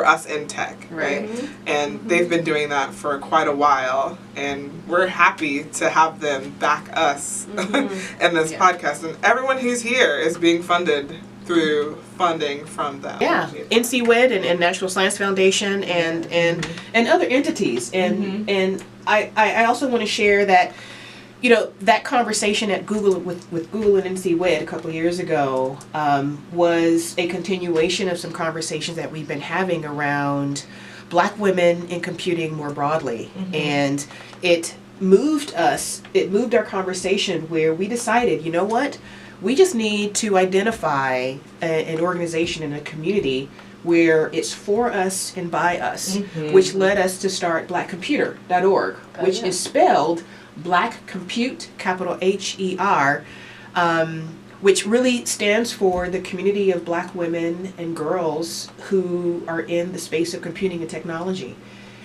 us in tech, right? And they've been doing that for quite a while, and we're happy to have them back us in this podcast. And everyone who's here is being funded through funding from them. Yeah, NC WIT and National Science Foundation and other entities. And I also want to share that, you know, that conversation at Google with Google and NC WIT a couple of years ago was a continuation of some conversations that we've been having around Black women in computing more broadly. And it moved our conversation where we decided, you know what, we just need to identify an organization in a community where it's for us and by us, which led us to start blackcomputer.org, which is spelled Black Compute, capital H-E-R, which really stands for the community of Black women and girls who are in the space of computing and technology.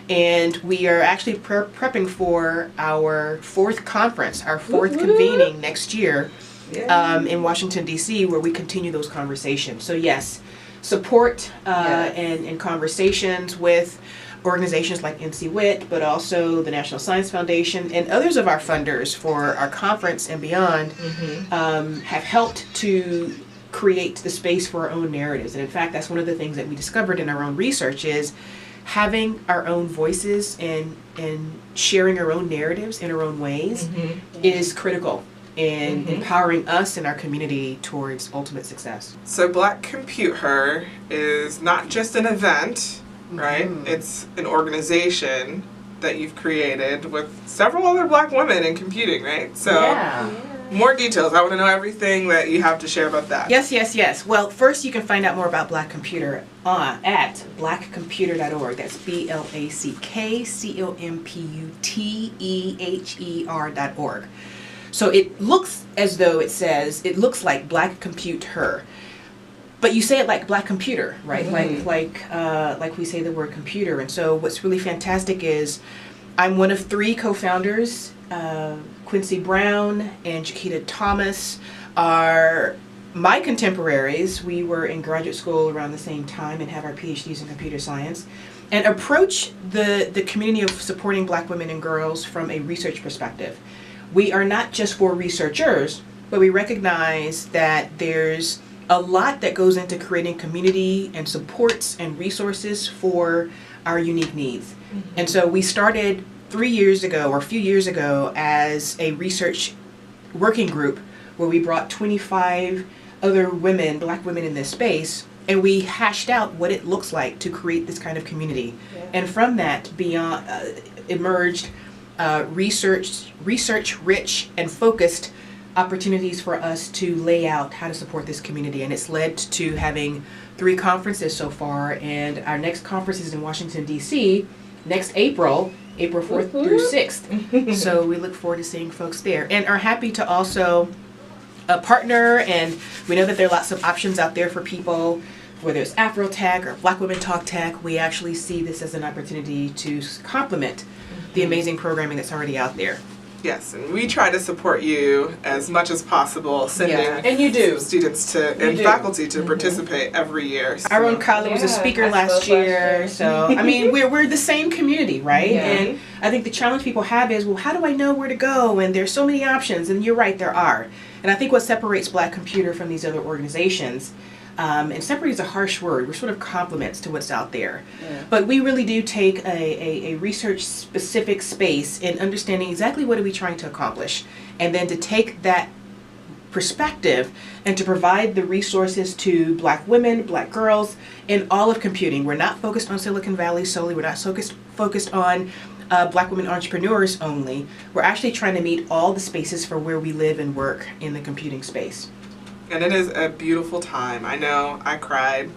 And we are actually prepping for our fourth conference, our fourth convening next year in Washington, D.C., where we continue those conversations. So yes, support and conversations with organizations like NC WIT, but also the National Science Foundation and others of our funders for our conference and beyond have helped to create the space for our own narratives. And in fact, that's one of the things that we discovered in our own research is having our own voices and sharing our own narratives in our own ways is critical in empowering us and our community towards ultimate success. So Black Compute Her is not just an event, right? It's an organization that you've created with several other Black women in computing, right? So more details. I want to know everything that you have to share about that. Yes. Well, first you can find out more about Black Computer at blackcomputer.org. That's BLACKCOMPUTEHER.org. So it looks as though it looks like Black Compute Her. But you say it like Black Computer, right? Like we say the word computer. And so what's really fantastic is I'm one of three co-founders. Quincy Brown and Jaquita Thomas are my contemporaries. We were in graduate school around the same time and have our PhDs in computer science, and approach the community of supporting Black women and girls from a research perspective. We are not just for researchers, but we recognize that there's a lot that goes into creating community and supports and resources for our unique needs. And so we started 3 years ago, or a few years ago, as a research working group where we brought 25 other women, Black women in this space, and we hashed out what it looks like to create this kind of community. And from that beyond emerged research-rich and focused opportunities for us to lay out how to support this community. And it's led to having 3 conferences so far, and our next conference is in Washington, D.C. next April 4th through 6th. So we look forward to seeing folks there, and are happy to also partner, and we know that there are lots of options out there for people, whether it's Afro Tech or Black Women Talk Tech. We actually see this as an opportunity to complement the amazing programming that's already out there. Yes, and we try to support you as much as possible, sending And you do. students and faculty to participate every year. So. Our own Kyla was a speaker last year, so I mean we're the same community, right? Yeah. And I think the challenge people have is, well, how do I know where to go? And there's so many options, and you're right, there are. And I think what separates Black Computer from these other organizations, and separate is a harsh word, we're sort of complements to what's out there. Yeah. But we really do take a research-specific space in understanding exactly what are we trying to accomplish, and then to take that perspective and to provide the resources to Black women, Black girls, in all of computing. We're not focused on Silicon Valley solely, we're not focused on Black women entrepreneurs only. We're actually trying to meet all the spaces for where we live and work in the computing space. And it is a beautiful time. I know I cried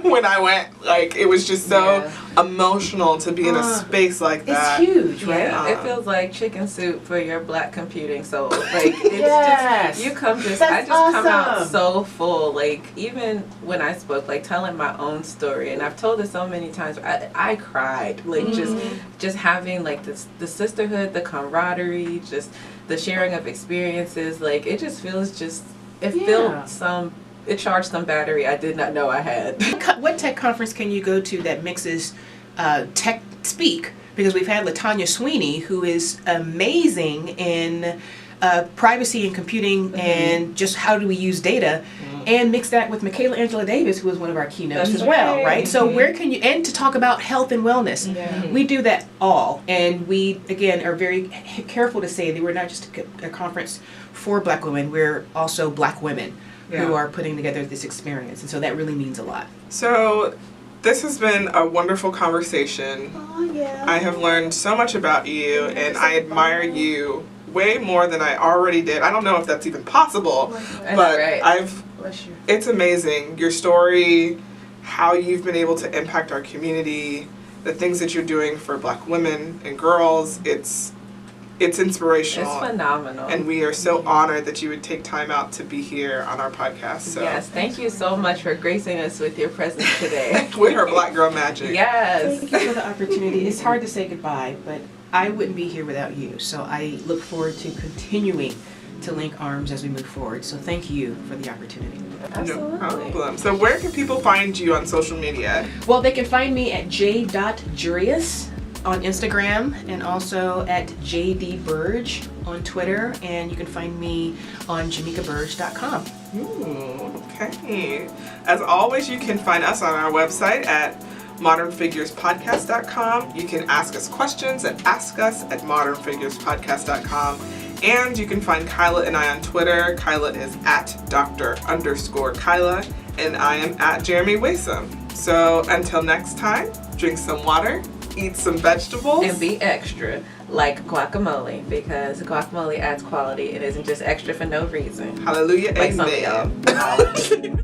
when I went. Like, it was just so emotional to be in a space like that. It's huge, right? Yeah, it feels like chicken soup for your Black computing soul. Like, it's Yes. just, you come just, That's I just come out awesome. so full. Like, even when I spoke, like, telling my own story, and I've told it so many times, I cried. Like, just having, like, the sisterhood, the camaraderie, just the sharing of experiences. Like, it just feels it charged some battery I did not know I had. What tech conference can you go to that mixes tech speak? Because we've had LaTanya Sweeney, who is amazing in privacy and computing and just how do we use data, and mix that with Michaela Angela Davis, who was one of our keynotes as well, right? So where can you, and to talk about health and wellness. We do that all, and we, again, are very careful to say that we're not just a conference for Black women, we're also Black women who are putting together this experience, and so that really means a lot. So this has been a wonderful conversation. Oh, yeah. I have learned so much about you, and I admire you way more than I already did. I don't know if that's even possible, but it's amazing. Your story, how you've been able to impact our community, the things that you're doing for Black women and girls, it's inspirational. It's phenomenal. And we are so honored that you would take time out to be here on our podcast. So. Yes, thank you so much for gracing us with your presence today. With her Black girl magic. Yes. Thank you for the opportunity. It's hard to say goodbye, but I wouldn't be here without you. So I look forward to continuing to link arms as we move forward. So thank you for the opportunity. Absolutely. No problem. So where can people find you on social media? Well, they can find me at j.jurius on Instagram, and also at JD Burge on Twitter, and you can find me on jamikaburge.com. Okay. As always, you can find us on our website at modernfigurespodcast.com. You can ask us questions at askus@modernfigurespodcast.com. And you can find Kyla and I on Twitter. Kyla is at Dr._Kyla, and I am at Jeremy Waysome. So until next time, drink some water, eat some vegetables. And be extra, like guacamole, because guacamole adds quality. It isn't just extra for no reason. Hallelujah, Like amen. some of y'all.